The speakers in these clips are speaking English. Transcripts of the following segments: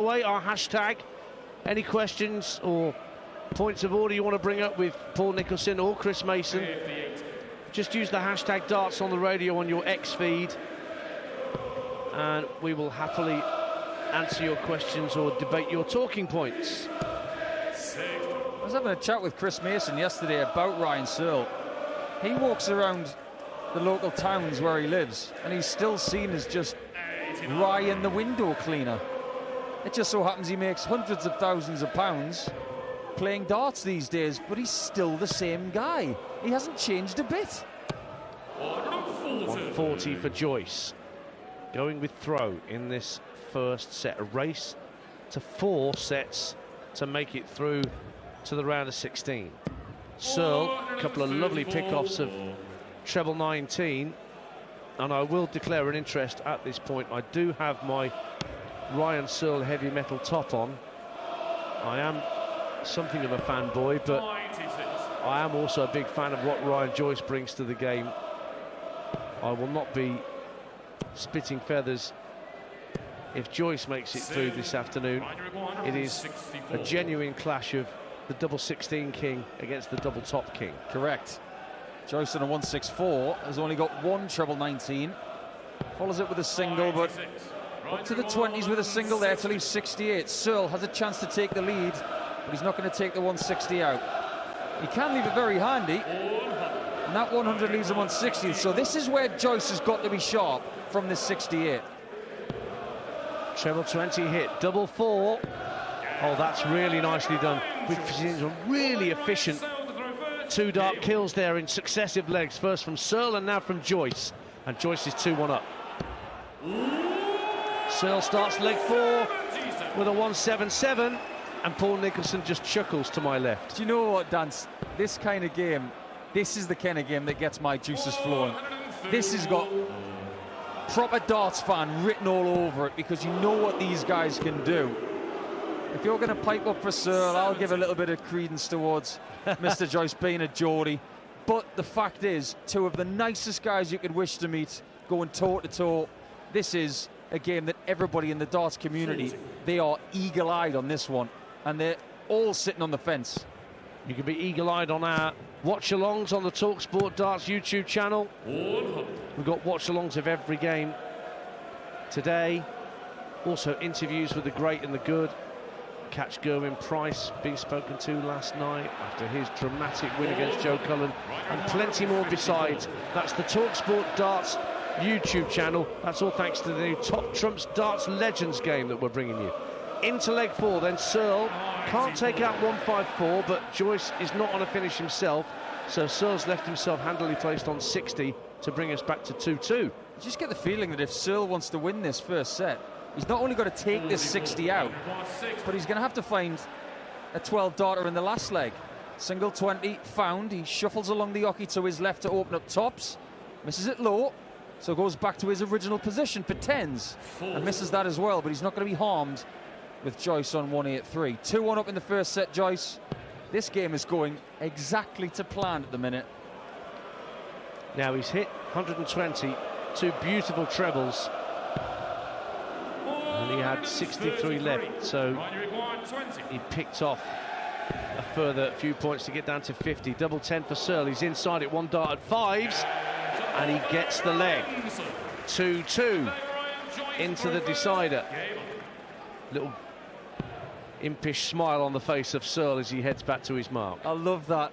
away our hashtag. Any questions or points of order you want to bring up with Paul Nicholson or Chris Mason, just use the hashtag darts on the radio on your X feed, and we will happily answer your questions or debate your talking points. I was having a chat with Chris Mason yesterday about Ryan Searle. He walks around the local towns where he lives and he's still seen as just Ryan the window cleaner. It just so happens he makes hundreds of thousands of pounds playing darts these days, but he's still the same guy. He hasn't changed a bit. 140 for Joyce, going with throw in this first set. A race to 4 sets to make it through to the round of 16. Searle, a couple of lovely pickoffs of treble 19, and I will declare an interest at this point. I do have my Ryan Searle heavy metal top on. I am something of a fanboy, but I am also a big fan of what Ryan Joyce brings to the game. I will not be spitting feathers if Joyce makes it through this afternoon. It is a genuine clash of the double 16 king against the double top king. Correct. Joyce on a 164 has only got 1 treble 19. Follows it with a single, but up to the 20s with a single there to leave 68. Searle has a chance to take the lead, but he's not going to take the 160 out. He can leave it very handy, and that 100 leaves him 160. So this is where Joyce has got to be sharp from this 68. Treble 20 hit, double 4. Oh, that's really nicely done. With a really efficient 2 dart kills there in successive legs. First from Searle and now from Joyce. And Joyce is 2-1 up. Searle starts leg 4 with a 177, and Paul Nicholson just chuckles to my left. Do you know what, Dance? This kind of game, this is the kind of game that gets my juices flowing. This has got proper darts fan written all over it, because you know what these guys can do. If you're going to pipe up for Searle, I'll give a little bit of credence towards Mr. Joyce being a Geordie. But the fact is, 2 of the nicest guys you could wish to meet going toe-to-toe. This is a game that everybody in the darts community, they are eagle-eyed on this one, and they're all sitting on the fence. You can be eagle-eyed on our watch-alongs on the talkSPORT Darts YouTube channel. We've got watch-alongs of every game today. Also interviews with the great and the good. Catch Gerwen Price being spoken to last night after his dramatic win against Joe Cullen, and plenty more besides. That's the talkSPORT Darts YouTube channel. That's all thanks to the new Top Trumps Darts Legends game that we're bringing you. Into leg 4 then. Searle can't take out 154, but Joyce is not on a finish himself, so Searle's left himself handily placed on 60 to bring us back to 2-2. You just get the feeling that if Searle wants to win this first set, he's not only got to take this 60 out, but he's going to have to find a 12 darter in the last leg. Single 20 found. He shuffles along the hockey to his left to open up tops, misses it low, so goes back to his original position for 10s and misses that as well, but he's not going to be harmed with Joyce on 183. 2-1 up in the first set, Joyce. This game is going exactly to plan at the minute. Now he's hit 120, 2 beautiful trebles, and he had 63 left, so he picked off a further few points to get down to 50. Double 10 for Searle. He's inside it, 1 dart at 5s, and he gets the leg. 2-2 into the decider. Little impish smile on the face of Searle as he heads back to his mark. I love that.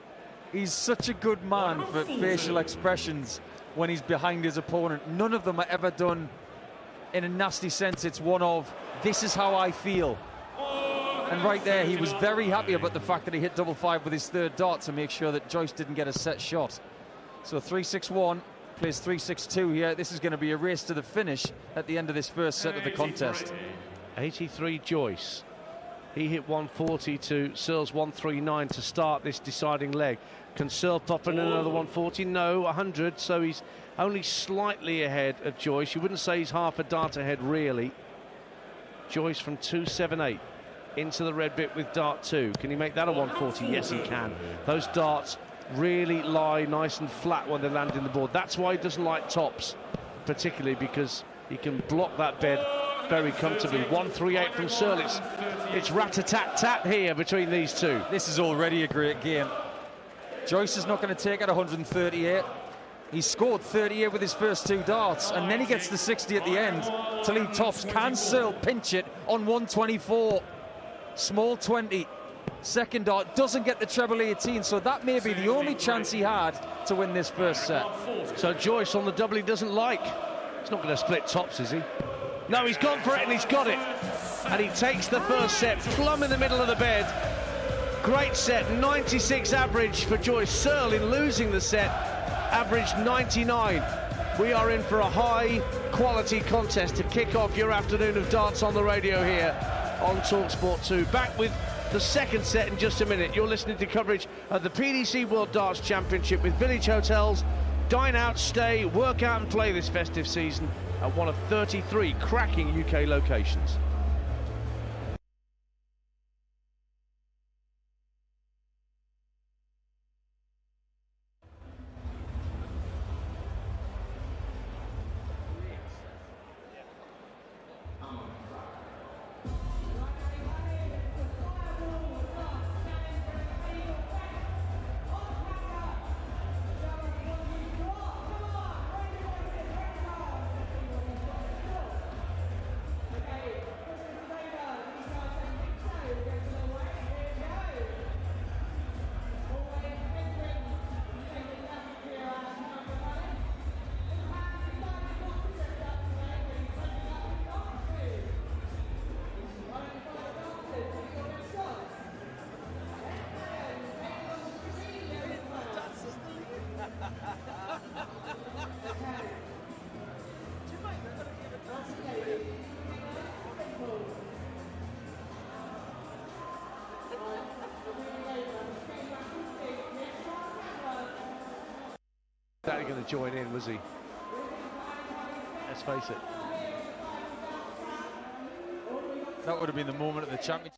He's such a good man for facial expressions when he's behind his opponent. None of them are ever done in a nasty sense. It's one of, this is how I feel. And right there, he was very happy about the fact that he hit double 5 with his 3rd dart to make sure that Joyce didn't get a set shot. So 3-6-1 plays 3-6-2 here. This is going to be a race to the finish at the end of this first set of the contest. 83 Joyce. He hit 140 to Searle's 139 to start this deciding leg. Can Searle pop in another 140? No, 100, so he's only slightly ahead of Joyce. You wouldn't say he's half a dart ahead, really. Joyce from 278 into the red bit with dart 2. Can he make that a 140? Yes, he can. Those darts really lie nice and flat when they land in the board. That's why he doesn't like tops, particularly because he can block that bed very comfortably. 138 from Searle. It's rat-a-tat-tat here between these two. This is already a great game. Joyce is not going to take it 138. He scored 38 with his first 2 darts, and then he gets the 60 at the end to lead tops. Can Searle pinch it on 124? Small 20. Second dart, doesn't get the treble 18, so that may be the only chance he had to win this first set. So Joyce on the double he doesn't like. He's not going to split tops, is he? No, he's gone for it and he's got it. And he takes the first set, plumb in the middle of the bed. Great set, 96 average for Joyce. Searle, in losing the set, averaged 99. We are in for a high-quality contest to kick off your afternoon of darts on the radio here on talkSPORT 2. Back with the second set in just a minute. You're listening to coverage of the PDC World Darts Championship with Village Hotels. Dine out, stay, work out and play this festive season at one of 33 cracking UK locations. That going to join in, was he? Let's face it. That would have been the moment of the championship.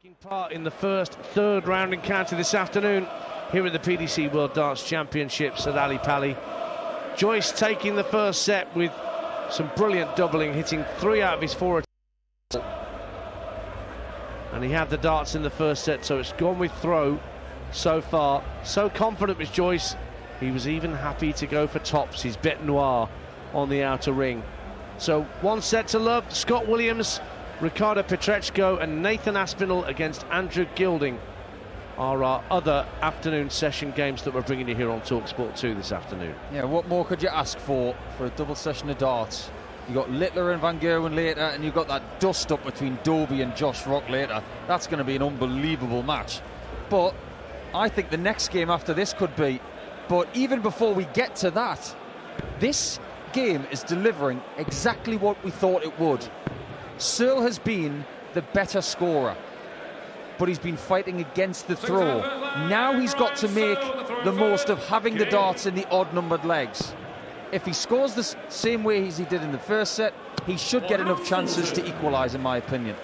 Taking part in the third round encounter this afternoon here at the PDC World Darts Championships at Ali Pali. Joyce taking the first set with some brilliant doubling, hitting 3 out of his 4 attempts. And he had the darts in the first set, so it's gone with throw so far. So confident was Joyce, he was even happy to go for tops, his bête noire on the outer ring. So 1 set to love. Scott Williams, Ricardo Pietreczko and Nathan Aspinall against Andrew Gilding are our other afternoon session games that we're bringing you here on talkSPORT 2 this afternoon. Yeah, what more could you ask for a double session of darts? You got Littler and Van Gerwen later, and you've got that dust-up between Dobie and Josh Rock later. That's going to be an unbelievable match. But I think the next game after this could be But even before we get to that, this game is delivering exactly what we thought it would. Searle has been the better scorer, but he's been fighting against the throw. Now he's got to make the most of having the darts in the odd-numbered legs. If he scores the same way as he did in the first set, he should get enough chances to equalise, in my opinion.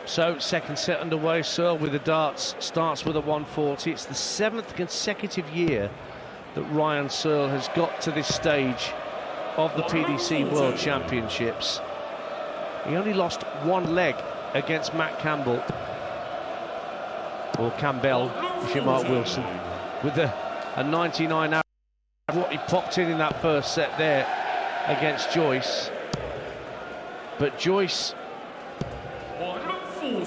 So, second set underway. Searle with the darts starts with a 140. It's the 7th consecutive year that Ryan Searle has got to this stage of the PDC World Championships. He only lost one leg against Matt Campbell, or Campbell, if you're Mark Wilson, with a 99 average. What he popped in that first set there against Joyce. But Joyce,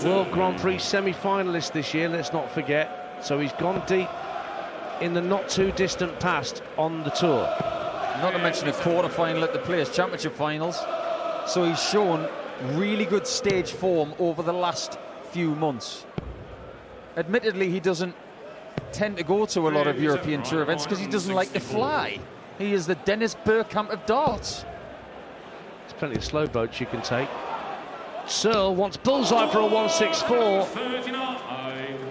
World Grand Prix semi-finalist this year, let's not forget. So he's gone deep in the not too distant past on the tour. Not to mention a quarter-final at the Players' Championship finals. So he's shown really good stage form over the last few months. Admittedly, he doesn't tend to go to a lot of European Tour events because he doesn't like to fly. He is the Dennis Bergkamp of darts. There's plenty of slow boats you can take. Searle wants bullseye for a 164.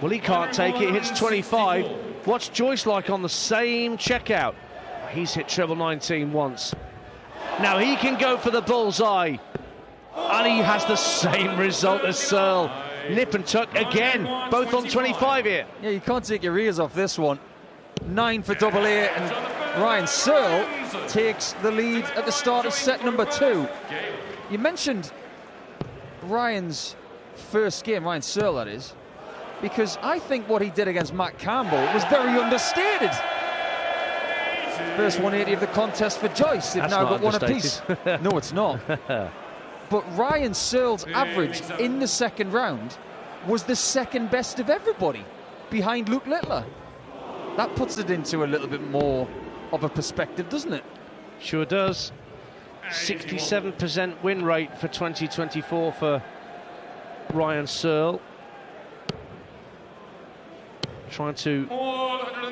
Well, he can't take it. Hits 25. What's Joyce like on the same checkout? He's hit treble 19 once. Now he can go for the bullseye, and he has the same result as Searle. Nip and tuck again, both on 25 here. Yeah, you can't take your ears off this one. 9 for double A, and Ryan Searle takes the lead at the start of set number 2. You mentioned Ryan's first game, Ryan Searle that is, because I think what he did against Matt Campbell was very understated. First 180 of the contest for Joyce. They've now got one apiece. No, it's not. But Ryan Searle's average in the second round was the second best of everybody, behind Luke Littler. That puts it into a little bit more of a perspective, doesn't it? Sure does. 67% win rate for 2024 for Ryan Searle. Trying to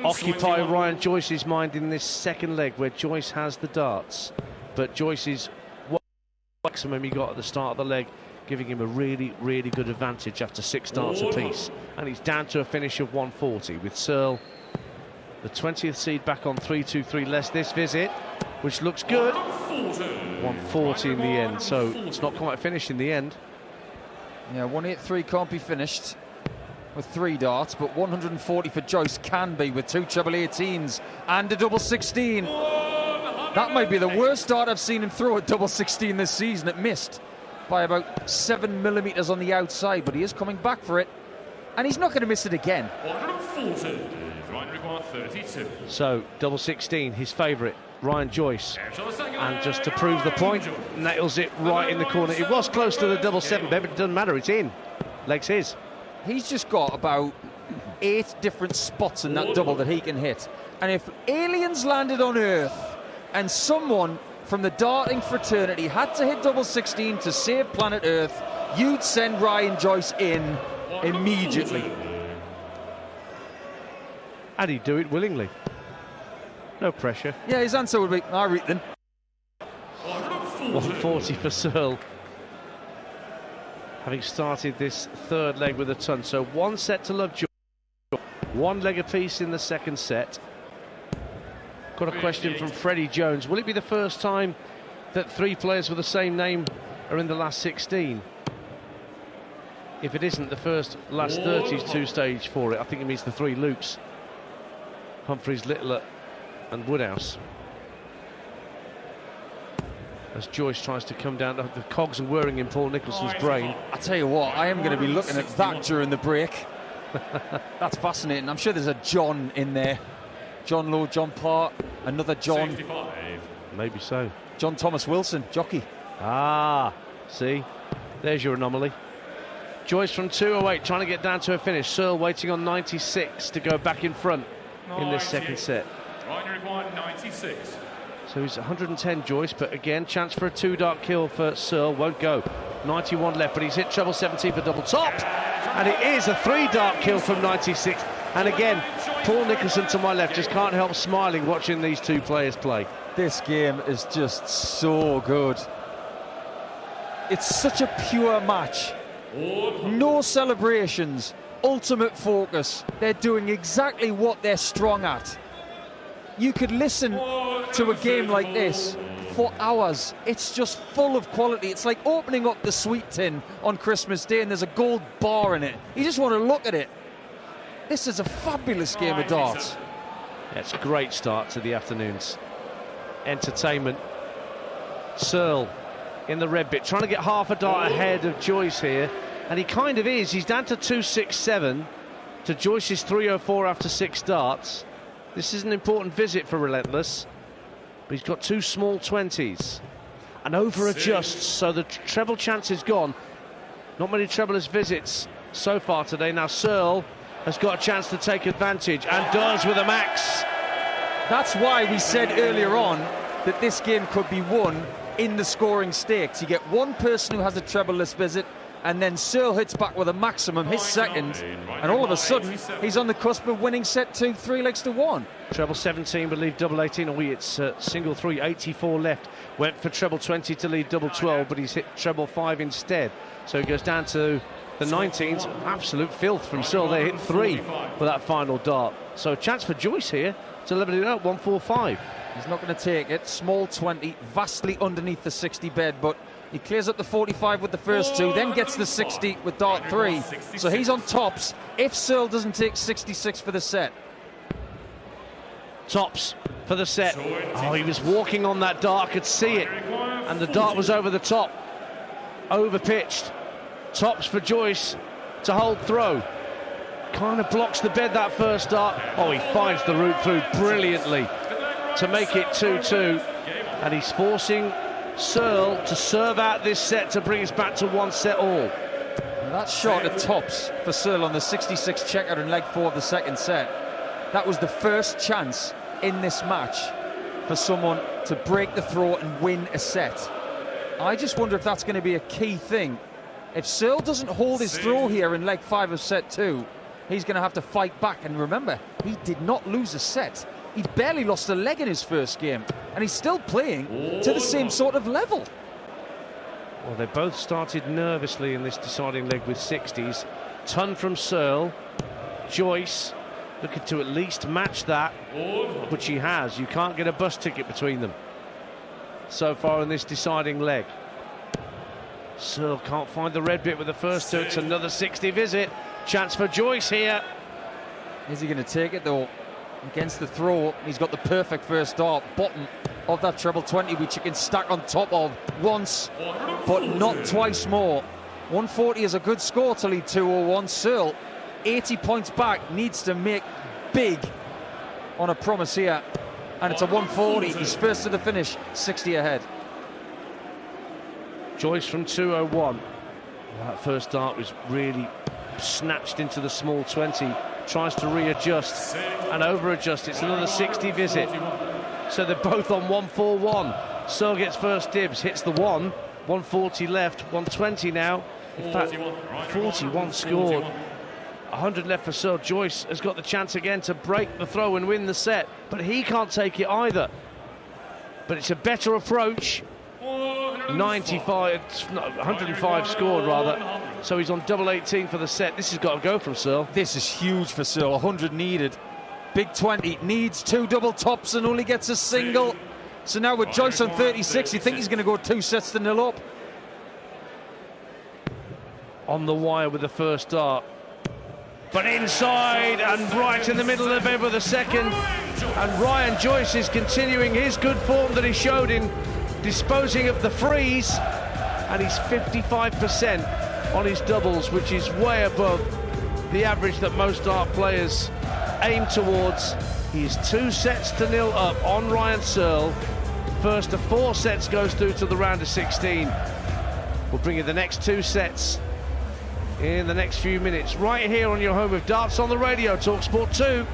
occupy Ryan Joyce's mind in this second leg where Joyce has the darts. But Joyce's maximum he got at the start of the leg, giving him a really, really good advantage after 6 darts apiece. And he's down to a finish of 140 with Searle, the 20th seed, back on 3-2-3 less this visit, which looks good. 140 in the end, so it's not quite finished in the end. Yeah, 183 can't be finished with 3 darts, but 140 for Joyce can be with 2 treble 18s and a double 16. That might be the worst dart I've seen him throw at double 16 this season. It missed by about 7 millimetres on the outside, but he is coming back for it, and he's not going to miss it again. 140, so double 16, his favourite, Ryan Joyce, and just to prove the point, nails it right in the corner. It was close to the double 7 bed, but it doesn't matter, it's in. Leg's his. He's just got about 8 different spots in that double that he can hit, and if aliens landed on Earth and someone from the darting fraternity had to hit double 16 to save planet Earth, you'd send Ryan Joyce in immediately. And he'd do it willingly. No pressure. Yeah, his answer would be, I read them. 140 for Searle, having started this third leg with a ton. So 1 set to love Joyce, 1 leg apiece in the second set. Got a question from Freddie Jones. Will it be the first time that 3 players with the same name are in the last 16? If it isn't the first last 32 stage for it, I think it means the 3 Lukes. Humphries, Littler and Woodhouse. As Joyce tries to come down, the cogs are whirring in Paul Nicholson's brain. I tell you what, I am going to be looking at that during the break. That's fascinating. I'm sure there's a John in there. John Lowe, John Parr, another John. 65. Maybe so. John Thomas Wilson, jockey. Ah, see, there's your anomaly. Joyce from 208 trying to get down to a finish. Searle waiting on 96 to go back in front in this second set. Right, required 96. So he's 110 Joyce, but again, chance for a 2-dart kill for Searle. Won't go. 91 left, but he's hit treble 17 for double top. And it is a 3-dart kill from 96. And again, Paul Nicholson to my left just can't help smiling watching these two players play. This game is just so good. It's such a pure match. No celebrations, ultimate focus. They're doing exactly what they're strong at. You could listen to a game like this for hours. It's just full of quality. It's like opening up the sweet tin on Christmas Day and there's a gold bar in it. You just want to look at it. This is a fabulous game of darts. It's a great start to the afternoon's entertainment. Searle in the red bit, trying to get half a dart ahead of Joyce here, and he kind of is. He's down to 267 to Joyce's 304 after 6 darts. This is an important visit for Relentless, but he's got 2 small 20s. And over adjusts, so the treble chance is gone. Not many trebleless visits so far today. Now Searle has got a chance to take advantage, and does with a max. That's why we said earlier on that this game could be won in the scoring stakes. You get one person who has a trebleless visit, and then Searle hits back with a maximum, his second, and all of a sudden he's on the cusp of winning set 2, 3 legs to 1. Treble 17 would leave double 18. It's single 3, 84 left. Went for treble 20 to lead double 12, but he's hit treble 5 instead. So he goes down to the 19s. Absolute filth from Searle. They hit 3 for that final dart. So a chance for Joyce here to level it up, 145. He's not going to take it. Small 20, vastly underneath the 60 bed, but he clears up the 45 with the first 2, then gets the 60 with dart 3. So he's on tops if Searle doesn't take 66 for the set. Tops for the set. Oh, he was walking on that dart, could see it, and the dart was over the top, over pitched. Tops for Joyce to hold throw. Kind of blocks the bed, that first dart. Oh, he finds the route through brilliantly to make it 2-2, and he's forcing Searle to serve out this set to bring us back to 1 set all. That shot at tops for Searle on the 66 checkout in leg 4 of the second set. That was the first chance in this match for someone to break the throw and win a set. I just wonder if that's going to be a key thing. If Searle doesn't hold his throw here in leg 5 of set 2, he's going to have to fight back. And remember, he did not lose a set. He barely lost a leg in his first game, and he's still playing to the same sort of level. Well, they both started nervously in this deciding leg with 60s. Ton from Searle. Joyce looking to at least match that, which he has. You can't get a bus ticket between them so far in this deciding leg. Searle can't find the red bit with the first 2. It's another 60 visit. Chance for Joyce here. Is he going to take it, though? Against the throw, he's got the perfect first dart, bottom of that treble 20, which you can stack on top of once, but not twice more. 140 is a good score to lead 201. Searle, 80 points back, needs to make big on a promise here, and it's a 140. He's first to the finish, 60 ahead. Joyce from 201. That first dart was really snatched into the small 20. Tries to readjust and over adjust. It's another 60 visit. So they're both on 141. Searle gets first dibs, hits the 1. 140 left, 120 now. In fact, 41 scored. 100 left for Searle. Joyce has got the chance again to break the throw and win the set, but he can't take it either. But it's a better approach. 105 scored rather, so he's on double 18 for the set. This has got to go from Searle. This is huge for Searle. 100 needed, big 20, needs 2 double tops and only gets a single. So now with Joyce on 36, you think he's going to go 2 sets to 0 up. On the wire with the first dart, but inside and right in the middle of the bed with the second. And Ryan Joyce is continuing his good form that he showed in disposing of the freeze, and he's 55% on his doubles, which is way above the average that most dart players aim towards. He's 2 sets to 0 up on Ryan Searle. First of 4 sets goes through to the round of 16. We'll bring you the next 2 sets in the next few minutes, right here on your home of darts on the radio, talkSPORT 2.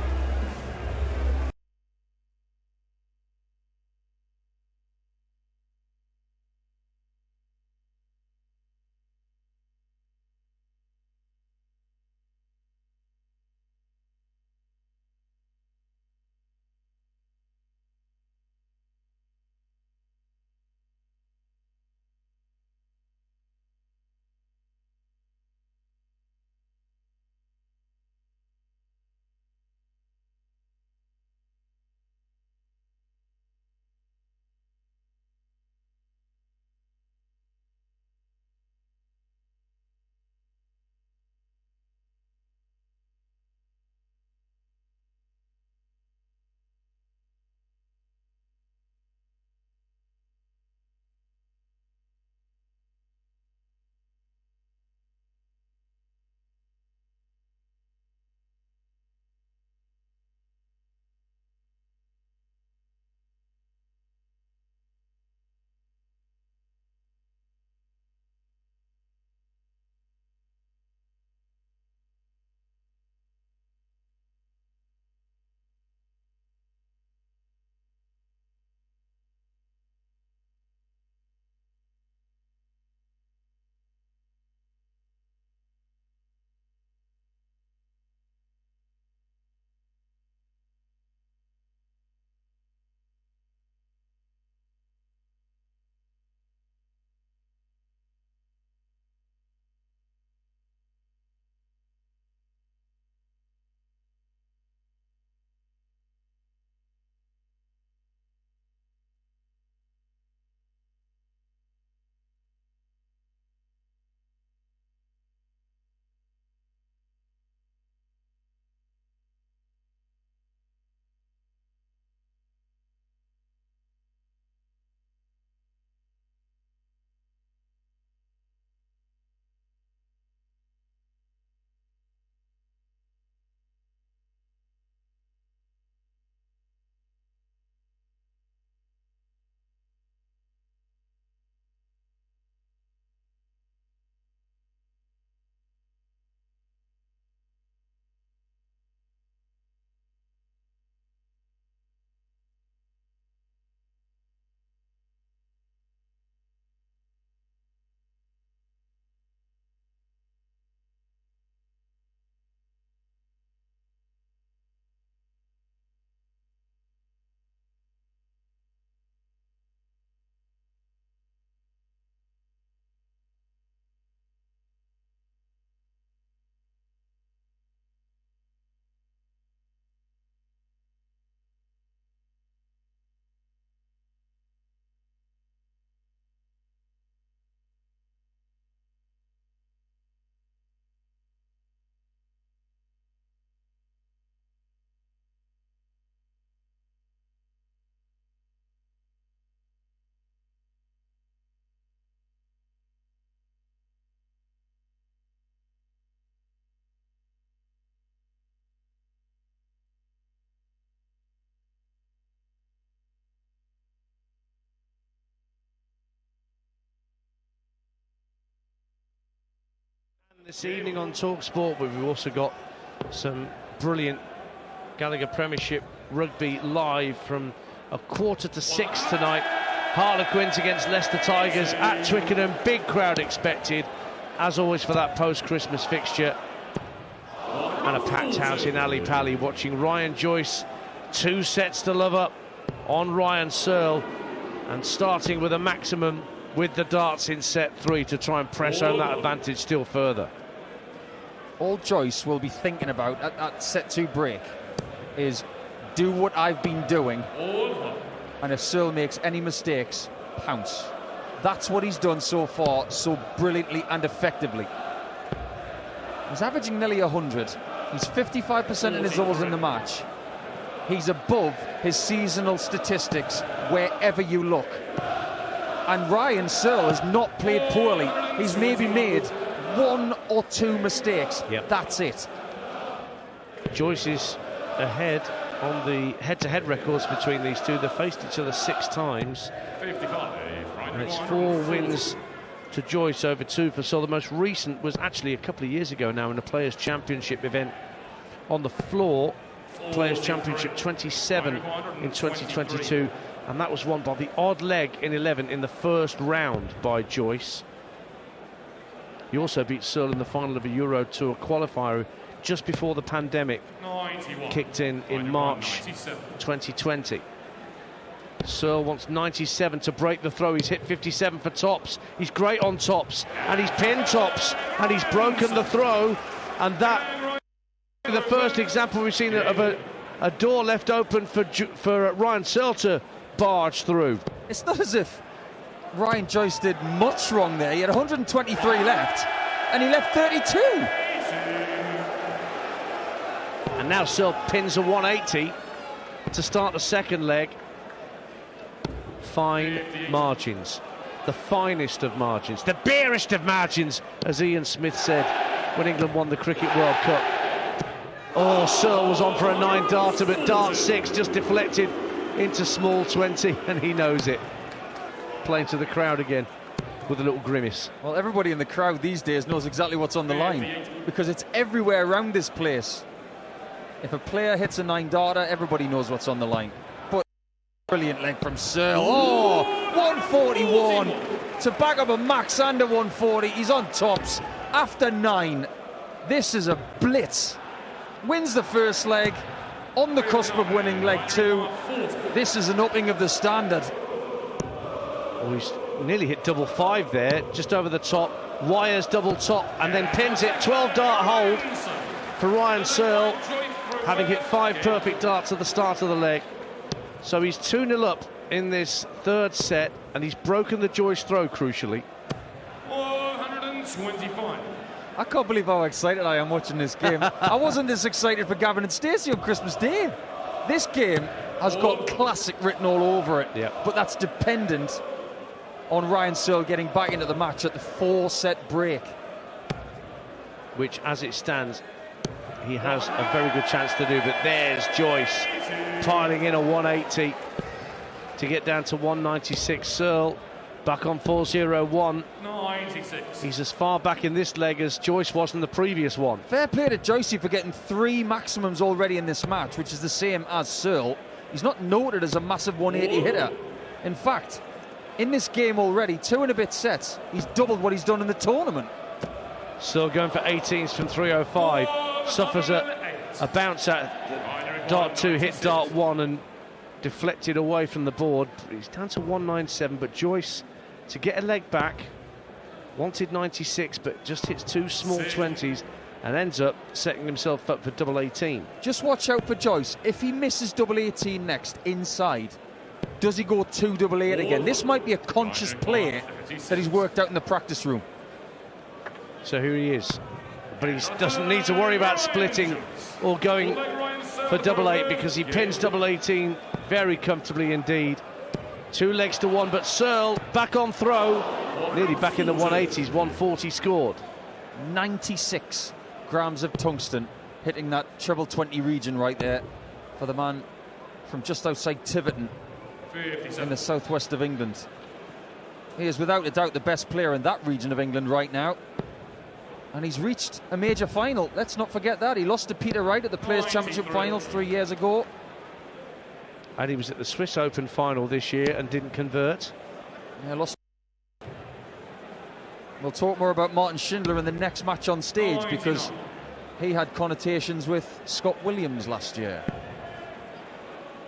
This evening on talkSPORT, but we've also got some brilliant Gallagher Premiership rugby live from 5:45 tonight. Harlequins against Leicester Tigers at Twickenham. Big crowd expected, as always, for that post-Christmas fixture. And a packed house in Ali Pali watching Ryan Joyce. 2 sets to love up on Ryan Searle, and starting with a maximum with the darts in set 3 to try and press home that advantage still further. All Joyce will be thinking about at that set 2 break is do what I've been doing, and if Searle makes any mistakes, pounce. That's what he's done so far, so brilliantly and effectively. He's averaging nearly 100. He's 55% in his overs in the match. He's above his seasonal statistics wherever you look. And Ryan Searle has not played poorly. He's maybe made 1 or 2 mistakes. Yep. That's it. Joyce is ahead on the head-to-head records between these two. They've faced each other 6 times. 55. And it's 4 wins to Joyce over 2 for Searle. The most recent was actually a couple of years ago now in the Players' Championship event on the floor. Players' Championship 27 in 2022, and that was won by the odd leg in 11 in the first round by Joyce. He also beat Searle in the final of a Euro Tour qualifier just before the pandemic kicked in March 2020. Searle wants 97 to break the throw. He's hit 57 for tops. He's great on tops, and he's pinned tops, and he's broken the throw, and that the first example we've seen of a door left open for Ryan Searle to barge through. It's not as if Ryan Joyce did much wrong there. He had 123 left, and he left 32. And now Searle pins a 180 to start the second leg. Fine margins, the finest of margins, the barest of margins, as Ian Smith said when England won the Cricket World Cup. Oh, Searle was on for a 9 darter, but dart 6 just deflected into small 20, and he knows it. Playing to the crowd again with a little grimace. Well, everybody in the crowd these days knows exactly what's on the line, because it's everywhere around this place. If a player hits a 9 darter, everybody knows what's on the line. But brilliant leg from Searle. Oh, 141 to back up a max under 140. He's on tops after 9. This is a blitz. Wins the first leg, on the cusp of winning leg 2. This is an upping of the standard. Oh, he's nearly hit double 5 there, just over the top. Wires double top and then pins it. 12 dart hold for Ryan Searle, having hit 5 perfect darts at the start of the leg. So he's 2-0 up in this third set, and he's broken the Joyce throw, crucially. 125. I can't believe how excited I am watching this game. I wasn't this excited for Gavin and Stacey on Christmas Day. This game has got classic written all over it, yep. But that's dependent on Ryan Searle getting back into the match at the 4-set break. Which, as it stands, he has a very good chance to do, but there's Joyce piling in a 180 to get down to 196. Searle back on 4-0-1. 96. He's as far back in this leg as Joyce was in the previous one. Fair play to Joycey for getting 3 maximums already in this match, which is the same as Searle. He's not noted as a massive 180 hitter. In fact, in this game already, 2 and a bit sets, he's doubled what he's done in the tournament. Searle going for 18s from 305. Suffers a bounce at dart 2, hit dart 1 and deflected away from the board. He's down to 197, but Joyce, to get a leg back, wanted 96, but just hits 2 small 20s and ends up setting himself up for double 18. Just watch out for Joyce. If he misses double 18 next inside, does he go 2 double 8 again? This might be a conscious play that he's worked out in the practice room. So here he is, but he doesn't need to worry about splitting or going for double 8, because he pins double 18 very comfortably indeed. 2 legs to 1, but Searle back on throw, nearly back in the 180s. 140 scored. 96 grams of tungsten, hitting that treble 20 region right there for the man from just outside Tiverton in the southwest of England. He is without a doubt the best player in that region of England right now. And he's reached a major final. Let's not forget that. He lost to Peter Wright at the Players' Championship final 3 years ago. And he was at the Swiss Open final this year and didn't convert. Yeah, lost. We'll talk more about Martin Schindler in the next match on stage, because he had connotations with Scott Williams last year.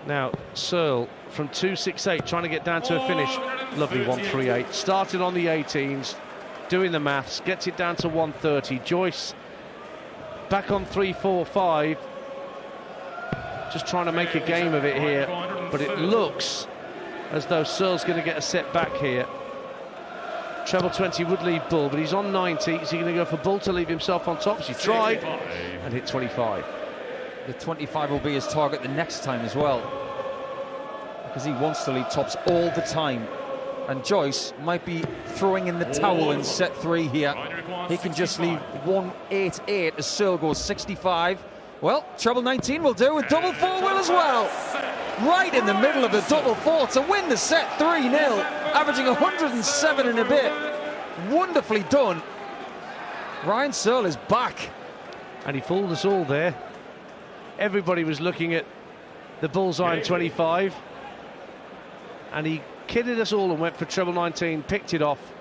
Now, Searle from 2.68 trying to get down to a finish. Lovely 1.38. Started on the 18s, doing the maths, gets it down to 1.30. Joyce back on 3.45. Just trying to make a game of it here, but it looks as though Searle's going to get a set back here. Treble 20 would leave Bull, but he's on 90. Is he going to go for Bull to leave himself on top? As he tried and hit 25. The 25 will be his target the next time as well, because he wants to lead tops all the time. And Joyce might be throwing in the towel in set 3 here. He can just leave 188 as Searle goes 65. Well, treble 19 will do, with double 4 will as well. Right in the middle of the double 4 to win the set 3-0, averaging 107 and a bit. Wonderfully done. Ryan Searle is back. And he fooled us all there. Everybody was looking at the bullseye in 25. And he kidded us all and went for treble 19, picked it off.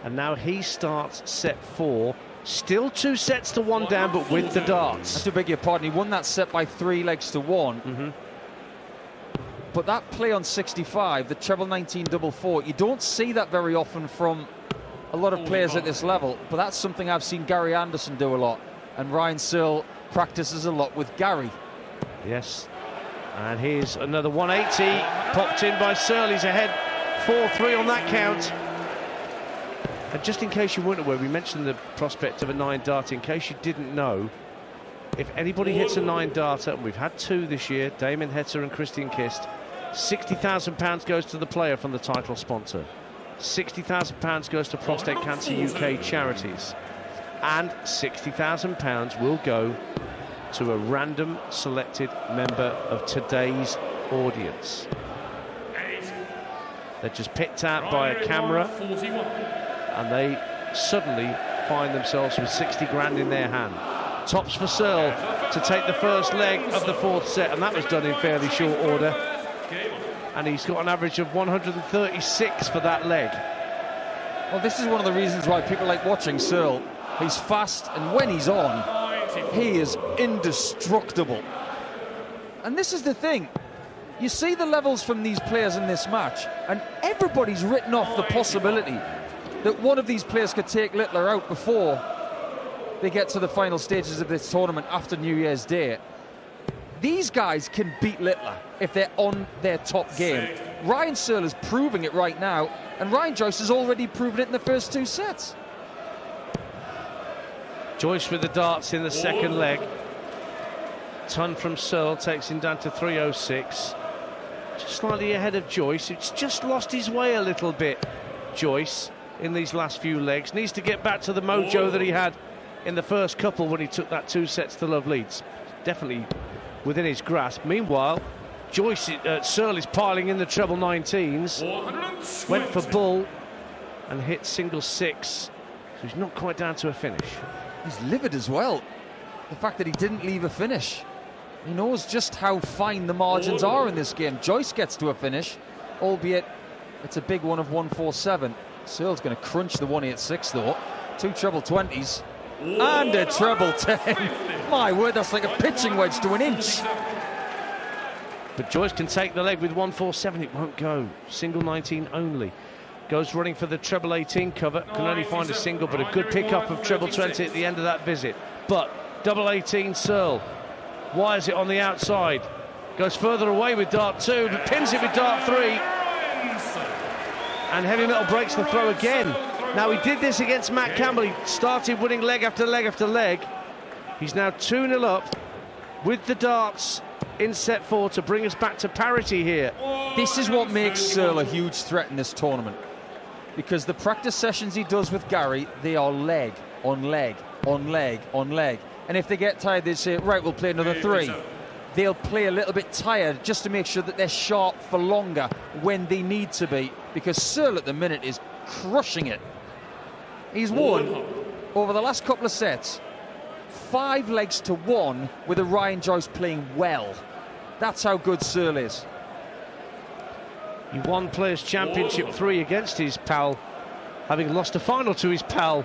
And now he starts set 4. Still 2 sets to 1 down, but with the darts. I do beg your pardon, he won that set by 3 legs to 1. But that play on 65, the treble 19 double 4, you don't see that very often from a lot of players at this level, but that's something I've seen Gary Anderson do a lot, and Ryan Searle practices a lot with Gary. Yes, and here's another 180 popped in by Searle. He's ahead 4-3 on that count. And just in case you weren't aware, we mentioned the prospect of a 9 darter. In case you didn't know, if anybody hits a 9 darter, and we've had 2 this year, Damien Hetzer and Christian Kist, £60,000 goes to the player from the title sponsor. £60,000 goes to Prostate Cancer UK charities. And £60,000 will go to a random selected member of today's audience. They're just picked out by a camera, and they suddenly find themselves with 60 grand in their hand. Tops for Searle to take the first leg of the 4th set, and that was done in fairly short order. And he's got an average of 136 for that leg. Well, this is one of the reasons why people like watching Searle. He's fast, and when he's on, he is indestructible. And this is the thing. You see the levels from these players in this match, and everybody's written off the possibility that one of these players could take Littler out before they get to the final stages of this tournament after New Year's Day. These guys can beat Littler if they're on their top game. Ryan Searle is proving it right now, and Ryan Joyce has already proven it in the first 2 sets. Joyce with the darts in the second leg. Ton from Searle takes him down to 306. Just slightly ahead of Joyce. It's just lost his way a little bit, Joyce, in these last few legs. Needs to get back to the mojo that he had in the first couple when he took that 2 sets to love leads. Definitely within his grasp. Meanwhile, Searle is piling in the treble 19s. Went for Bull and hit single 6. So he's not quite down to a finish. He's livid as well. The fact that he didn't leave a finish. He knows just how fine the margins are in this game. Joyce gets to a finish, albeit it's a big one of 147. Searle's going to crunch the 186 though. 2 treble 20s and a treble 10. My word, that's like a pitching wedge to an inch. But Joyce can take the leg with 147. It won't go. Single 19 only. Goes running for the treble 18 cover. Can only find a single, but a good pickup of treble 20 at the end of that visit. But double 18 Searle wires it on the outside. Goes further away with dart 2, but pins it with dart 3. And Heavy Metal breaks the throw again. Now, he did this against Matt Campbell. He started winning leg after leg after leg. He's now 2-0 up with the darts in set 4 to bring us back to parity here. This is what makes Searle a huge threat in this tournament, because the practice sessions he does with Gary, they are leg on leg on leg on leg. And if they get tired, they say, right, we'll play another 3. They'll play a little bit tired just to make sure that they're sharp for longer when they need to be, because Searle at the minute is crushing it. He's won over the last couple of sets, 5 legs to 1 with a Ryan Joyce playing well. That's how good Searle is. He won Players' Championship 3 against his pal, having lost a final to his pal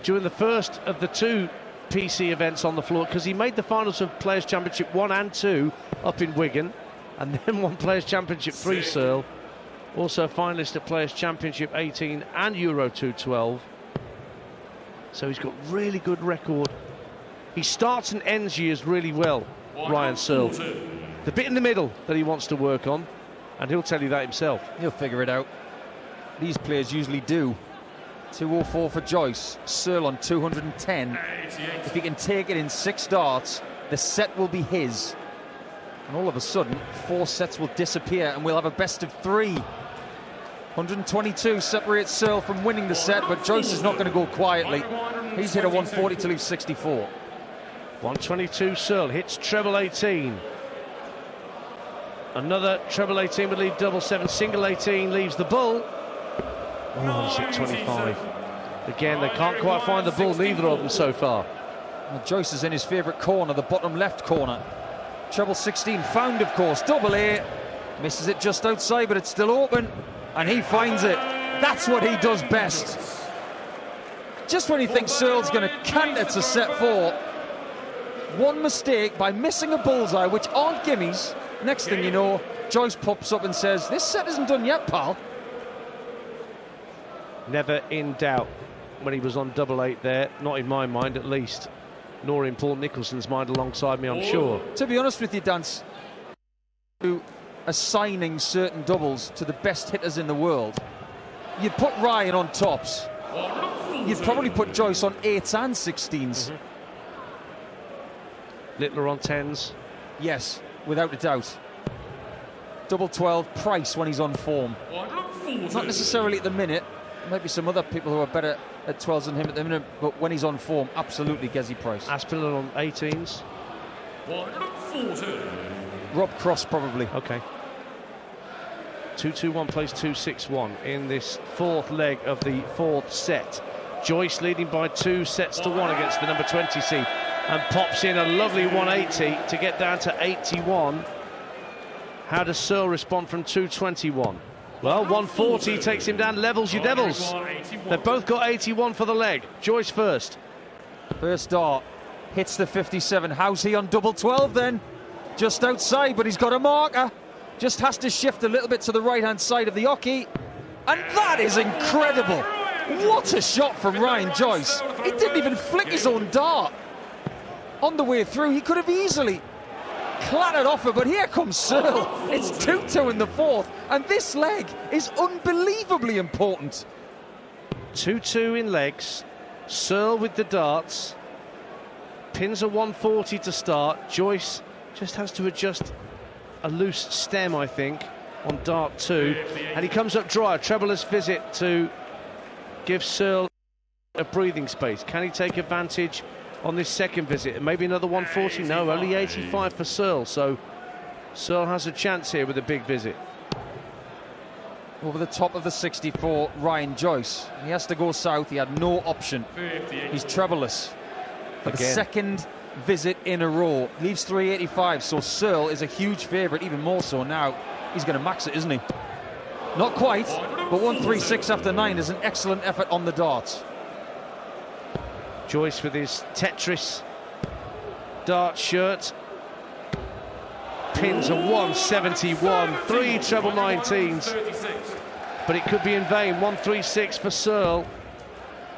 during the first of the 2 PC events on the floor, because he made the finals of Players' Championship 1 and 2 up in Wigan, and then won Players' Championship 3, Searle. Also a finalist at Players' Championship 18 and Euro 212. So he's got really good record. He starts and ends years really well, Ryan Searle. The bit in the middle that he wants to work on, and he'll tell you that himself. He'll figure it out. These players usually do. 204 for Joyce. Searle on 210. If he can take it in 6 darts, the set will be his. And all of a sudden, 4 sets will disappear and we'll have a best of 3. 122 separates Searle from winning the set, but Joyce is not going to go quietly. He's hit a 140 to leave 64. 122 Searle hits treble 18. Another treble 18 would leave double 7. Single 18 leaves the bull. Oh, he's hit 25. Again, they can't quite find the bull, neither of them so far. Well, Joyce is in his favourite corner, the bottom left corner. Treble 16 found, of course. Double A. Misses it just outside, but it's still open. And he finds it. That's what he does best. Just when he thinks Searle's going to canter to set 4, one mistake by missing a bullseye, which aren't gimmies. Next thing you know, Joyce pops up and says, "This set isn't done yet, pal." Never in doubt when he was on double 8 there, not in my mind at least, nor in Paul Nicholson's mind alongside me, I'm sure. To be honest with you, Dance, assigning certain doubles to the best hitters in the world, you'd put Ryan on tops. You'd probably put Joyce on 8s and 16s. Littler on 10s. Yes, without a doubt. Double 12, Price when he's on form. Not necessarily at the minute. There might be some other people who are better at 12s than him at the minute, but when he's on form, absolutely Gezi Price. Aspinall on 18s. Rob Cross probably. Okay. 2-2-1 plays 2-6-1 in this 4th leg of the 4th set. Joyce leading by 2 sets to 1 against the number 20 seed, and pops in a lovely 180 to get down to 81. How does Searle respond from 221? Well, 140 takes him down, levels your Devils. They've both got 81 for the leg. Joyce first. First dart hits the 57. How's he on double 12 then? Just outside, but he's got a marker. Just has to shift a little bit to the right-hand side of the hockey. And that is incredible. What a shot from Ryan Joyce. He didn't even flick his own dart. On the way through, he could have easily clattered off it, but here comes Searle. It's 2-2 in the 4th, and this leg is unbelievably important. 2-2 in legs. Searle with the darts. Pins a 140 to start. Joyce just has to adjust a loose stem, I think, on dart 2. And he comes up dry. A trebleless visit to give Searle a breathing space. Can he take advantage on this second visit? And maybe another 140? No, only 85 for Searle. So Searle has a chance here with a big visit. Over the top of the 64, Ryan Joyce. He has to go south. He had no option. He's trebleless for the second visit in a row. Leaves 385, so Searle is a huge favourite, even more so now. He's going to max it, isn't he? Not quite, but 136 after 9 is an excellent effort on the darts. Joyce with his Tetris dart shirt. Pins a 171, 3 treble 19s. But it could be in vain. 136 for Searle.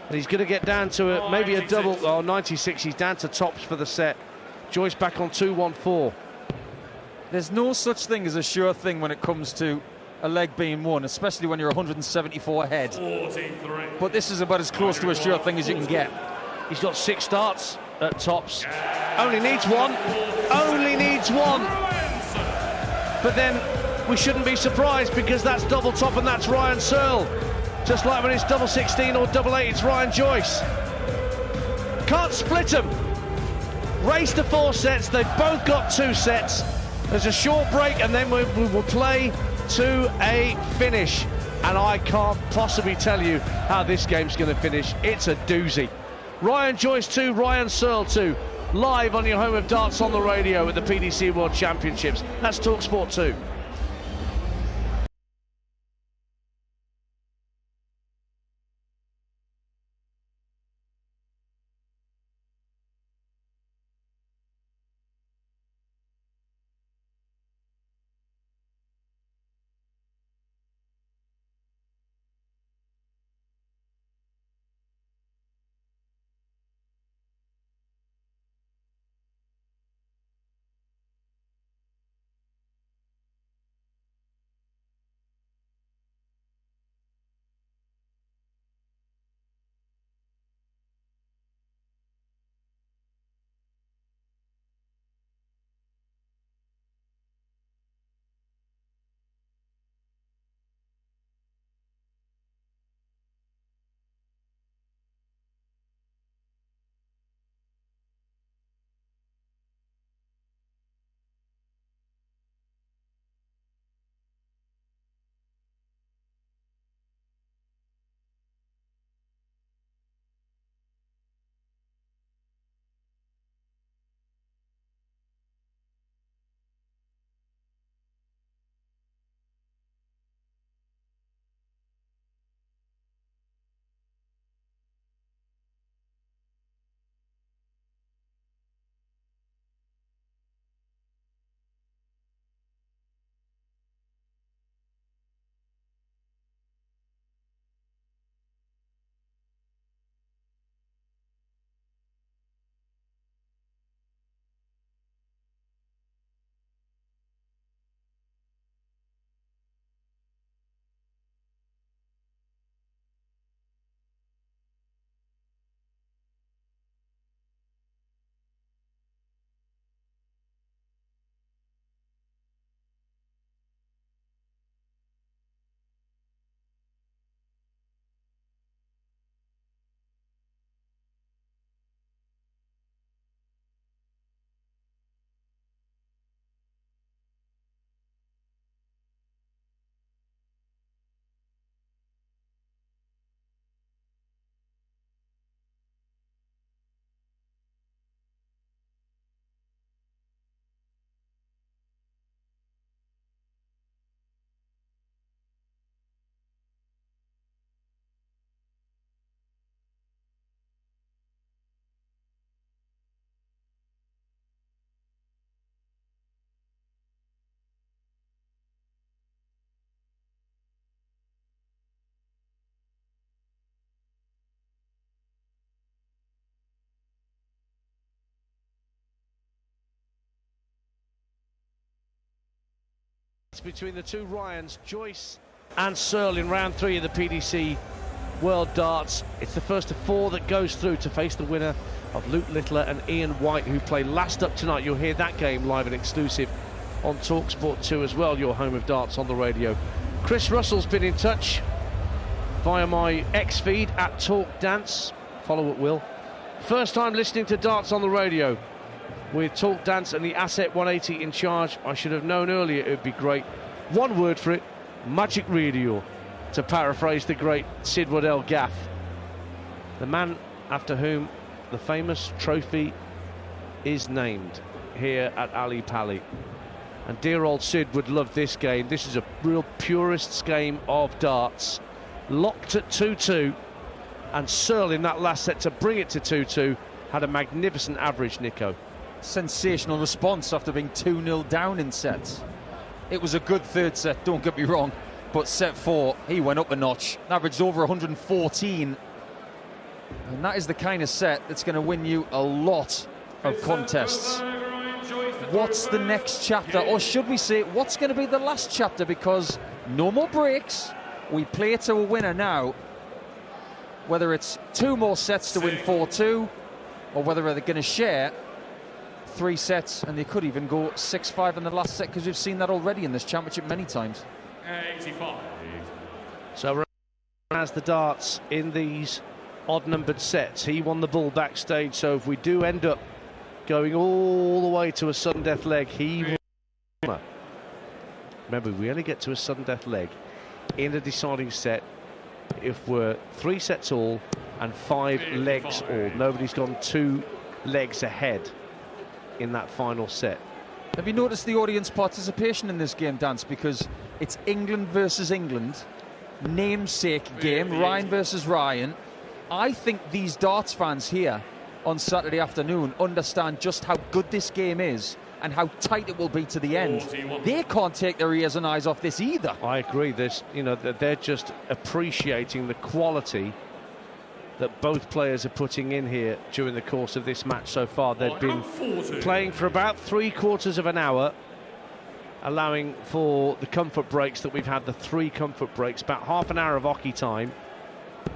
And he's going to get down to maybe a double. Oh, 96. He's down to tops for the set. Joyce back on 214. There's no such thing as a sure thing when it comes to a leg being won, especially when you're 174 ahead. 43. But this is about as close to a sure thing as you can get. He's got 6 starts at tops. Only needs 1. Only needs 1. But then we shouldn't be surprised, because that's double top and that's Ryan Searle. Just like when it's double 16 or double 8, it's Ryan Joyce. Can't split them. Race to 4 sets. They've both got 2 sets. There's a short break and then we will play to a finish. And I can't possibly tell you how this game's going to finish. It's a doozy. Ryan Joyce 2, Ryan Searle 2. Live on your home of darts on the radio at the PDC World Championships. That's talkSPORT 2. Between the two Ryans, Joyce and Searle in round 3 of the PDC World Darts. It's the first of 4 that goes through to face the winner of Luke Littler and Ian White, who play last up tonight. You'll hear that game live and exclusive on talkSPORT 2 as well, your home of darts on the radio. Chris Russell's been in touch via my X feed at TalkDance. Follow at will. First time listening to darts on the radio with TalkDance and the Asset 180 in charge. I should have known earlier it would be great. One word for it: magic radio, to paraphrase the great Sid Waddell Gaff, the man after whom the famous trophy is named here at Ali Pali. And dear old Sid would love this game. This is a real purist's game of darts. Locked at 2-2, and Searle in that last set to bring it to 2-2 had a magnificent average, Nico. Sensational response after being 2-0 down in sets. It was a good third set, don't get me wrong, but set 4 he went up a notch, averaged over 114, and that is the kind of set that's going to win you a lot of contests. What's the next chapter, or should we say what's going to be the last chapter, because no more breaks, we play to a winner now. Whether it's 2 more sets to win 4-2, or whether they're going to share 3 sets, and they could even go 6-5 in the last set, because we've seen that already in this championship many times. 85. So has the darts in these odd-numbered sets. He won the ball backstage, so if we do end up going all the way to a sudden death leg, he will. Remember, we only get to a sudden death leg in a deciding set if we're 3 sets all and 5 legs all. Nobody's gone 2 legs ahead in that final set. Have you noticed the audience participation in this game, Dance? Because it's England versus England, namesake game, Ryan versus Ryan. I think these darts fans here on Saturday afternoon understand just how good this game is and how tight it will be to the end. They can't take their ears and eyes off this either. I agree. There's, you know, they're just appreciating the quality that both players are putting in here during the course of this match so far. They've been playing for about 3/4 of an hour, allowing for the comfort breaks that we've had, the 3 comfort breaks, about half an hour of hockey time.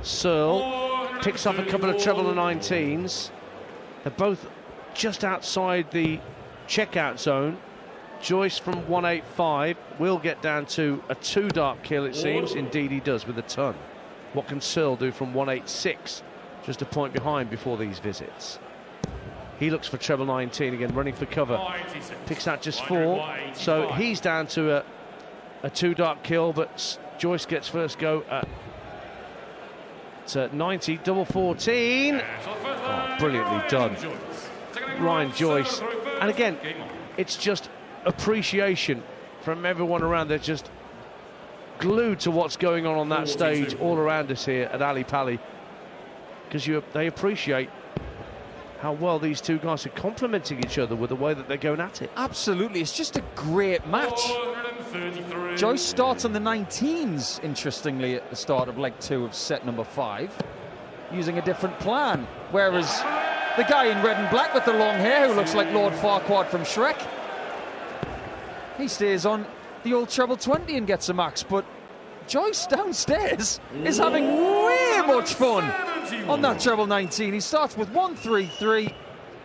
Searle picks up a couple of treble 19s. They're both just outside the checkout zone. Joyce from 185 will get down to a 2-dart kill, it seems. Indeed he does, with a ton. What can Searle do from 186? Just a point behind before these visits. He looks for treble 19 again, running for cover. Picks out just 4. So he's down to a 2-dart kill, but Joyce gets first go at 90, double 14. Oh, brilliantly done. Ryan Joyce. And again, it's just appreciation from everyone around. They're just glued to what's going on that stage all around us here at Ali Pali, because they appreciate how well these two guys are complementing each other with the way that they're going at it. Absolutely, it's just a great match. Joyce starts on the 19s, interestingly, at the start of leg 2 of set number 5, using a different plan, whereas the guy in red and black with the long hair, who looks like Lord Farquaad from Shrek, he stays on the old treble 20 and gets a max. But Joyce downstairs is having way much fun on that treble 19. He starts with 133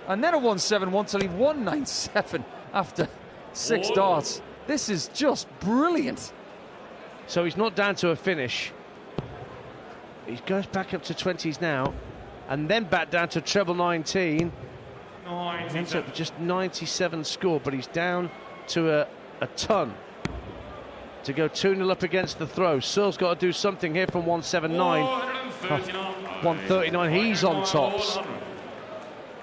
and then a 171 till he 197 after 6 darts. This is just brilliant. So he's not down to a finish. He goes back up to 20s now, and then back down to treble 19. Ends up with just 97 score, but he's down to a ton to go 2-0 up against the throw. Searle's got to do something here from 179. 139, he's on tops.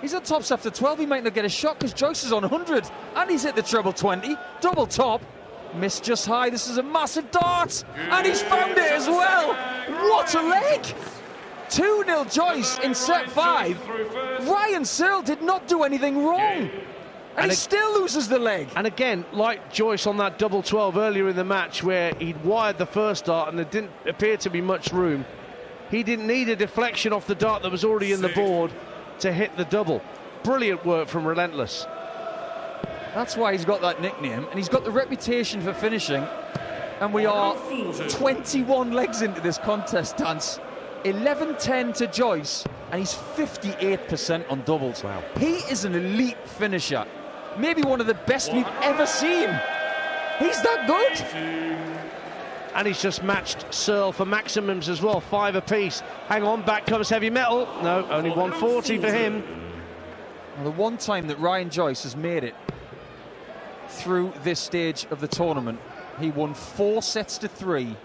He's on tops after 12. He might not get a shot because Joyce is on 100, and he's hit the treble 20. Double top, missed just high. This is a massive dart, and he's found it as well. What a leg! 2-0 Joyce in set 5. Ryan Searle did not do anything wrong. And he still loses the leg. And again, like Joyce on that double 12 earlier in the match, where he'd wired the first dart and there didn't appear to be much room, he didn't need a deflection off the dart that was already in the board to hit the double. Brilliant work from Relentless. That's why he's got that nickname, and he's got the reputation for finishing. And we are 21 legs into this contest, Dance. 11-10 to Joyce, and he's 58% on doubles. Wow. He is an elite finisher. Maybe one of the best we've ever seen. He's that good. And he's just matched Searle for maximums as well, 5 apiece. Hang on, back comes Heavy Metal. No, only 140 for him. Well, the one time that Ryan Joyce has made it through this stage of the tournament, he won 4 sets to 3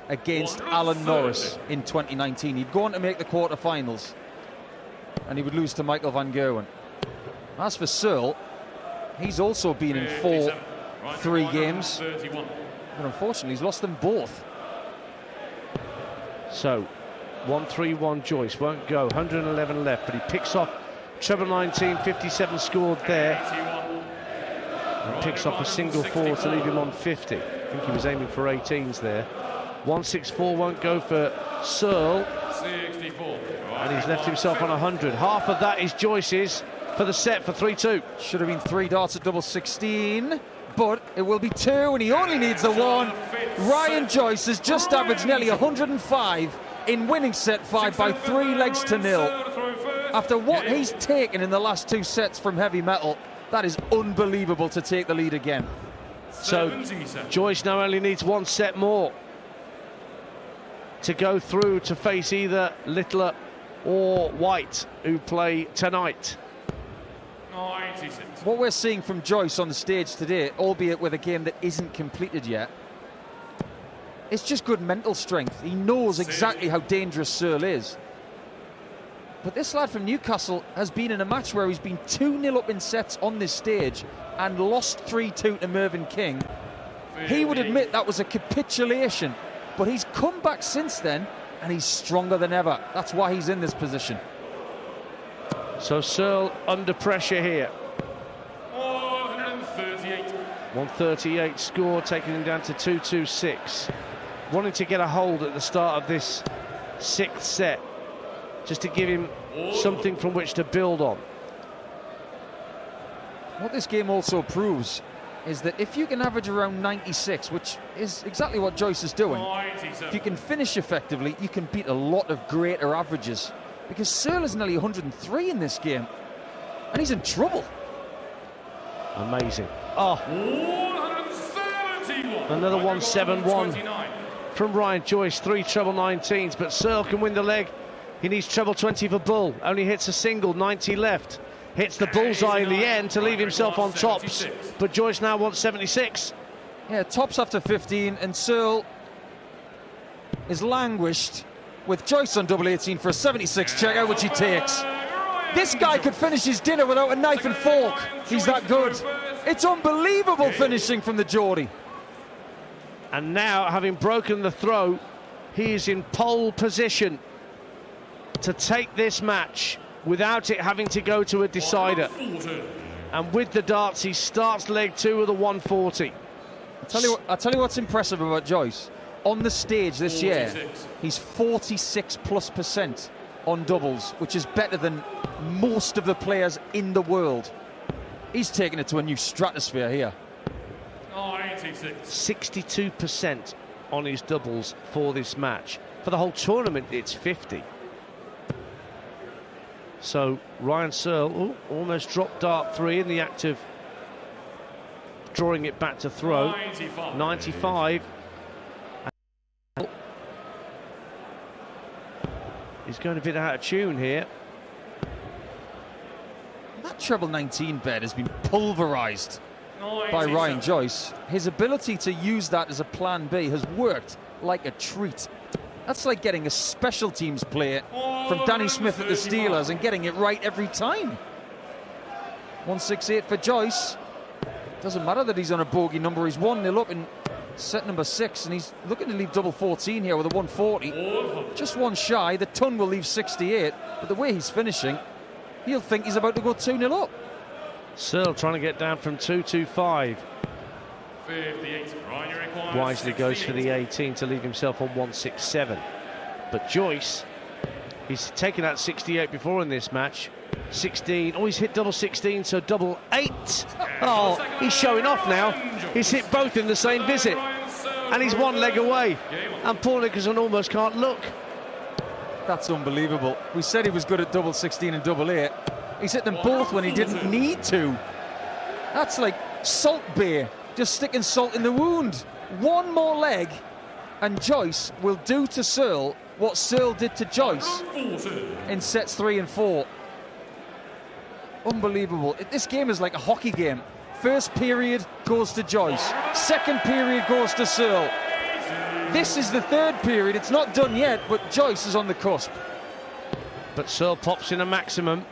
against Alan Norris in 2019. He'd go on to make the quarterfinals, and he would lose to Michael van Gerwen. As for Searle, he's also been in 4-3 games, but unfortunately he's lost them both. So 131 Joyce won't go, 111 left, but he picks off treble 19, 57 scored there, and picks off a single 4 to leave him on 50. I think he was aiming for 18s there. 164 won't go for Searle, and he's left himself on 100. Half of that is Joyce's for the set for 3-2. Should have been 3 darts at double 16, but it will be 2, and he only needs the 1. Ryan Joyce has just averaged nearly 105 in winning set 5 by 3 legs to 0. After what he's taken in the last 2 sets from Heavy Metal, that is unbelievable to take the lead again. So Joyce now only needs 1 set more to go through to face either Littler or White, who play tonight. What we're seeing from Joyce on the stage today, albeit with a game that isn't completed yet, It's just good mental strength. He knows exactly how dangerous Searle is. But this lad from Newcastle has been in a match where he's been 2-0 up in sets on this stage and lost 3-2 to Mervyn King. He would admit that was a capitulation, but he's come back since then and he's stronger than ever. That's why he's in this position. So Searle under pressure here. 138. 138 score, taking him down to 2-2-6. Wanting to get a hold at the start of this 6th set, just to give him something from which to build on. What this game also proves is that if you can average around 96, which is exactly what Joyce is doing, if you can finish effectively, you can beat a lot of greater averages. Because Searle is nearly 103 in this game, and he's in trouble. Amazing. Oh, 131. another 171 from Ryan Joyce. 3 treble 19s, but Searle can win the leg. He needs treble 20 for bull. Only hits a single, 90 left. Hits the bullseye in the end to leave himself on tops. But Joyce now wants 76. Yeah, tops after 15, and Searle is languished with Joyce on double 18 for a 76 checkout, which he takes. This guy could finish his dinner without a knife and fork. He's that good. It's unbelievable finishing from the Geordie. And now, having broken the throw, he is in pole position to take this match without it having to go to a decider. And with the darts, he starts leg 2 of the 140. I'll tell you what's impressive about Joyce. On the stage this year, he's 46+% on doubles, which is better than most of the players in the world. He's taken it to a new stratosphere here. 62% on his doubles for this match. For the whole tournament, it's 50. So Ryan Searle almost dropped dart 3 in the act of drawing it back to throw. 95. He's going a bit out of tune here. That treble 19 bed has been pulverised by Ryan Joyce. His ability to use that as a plan B has worked like a treat. That's like getting a special teams player from Danny Smith at the Steelers and getting it right every time. 168 for Joyce. Doesn't matter that he's on a bogey number. He's 1-0 up in set number 6, and he's looking to leave double 14 here with a 140. Just one shy. The ton will leave 68, but the way he's finishing, he'll think he's about to go 2-0 up. Searle trying to get down from 2-2-5. 58. Wisely goes for the 18 to leave himself on 167. But Joyce, he's taken out 68 before in this match. 16. Oh, he's hit double 16, so double 8. Oh, he's showing off now. He's hit both in the same visit, and he's 1 leg away. And Paul Nicholson almost can't look. That's unbelievable. We said he was good at double 16 and double 8. He's hit them both when he didn't need to. That's like Salt Bay, just sticking salt in the wound. 1 more leg, and Joyce will do to Searle what Searle did to Joyce in sets 3 and 4. Unbelievable. This game is like a hockey game. First period goes to Joyce. Second period goes to Searle. This is the third period. It's not done yet, but Joyce is on the cusp. But Searle pops in a maximum.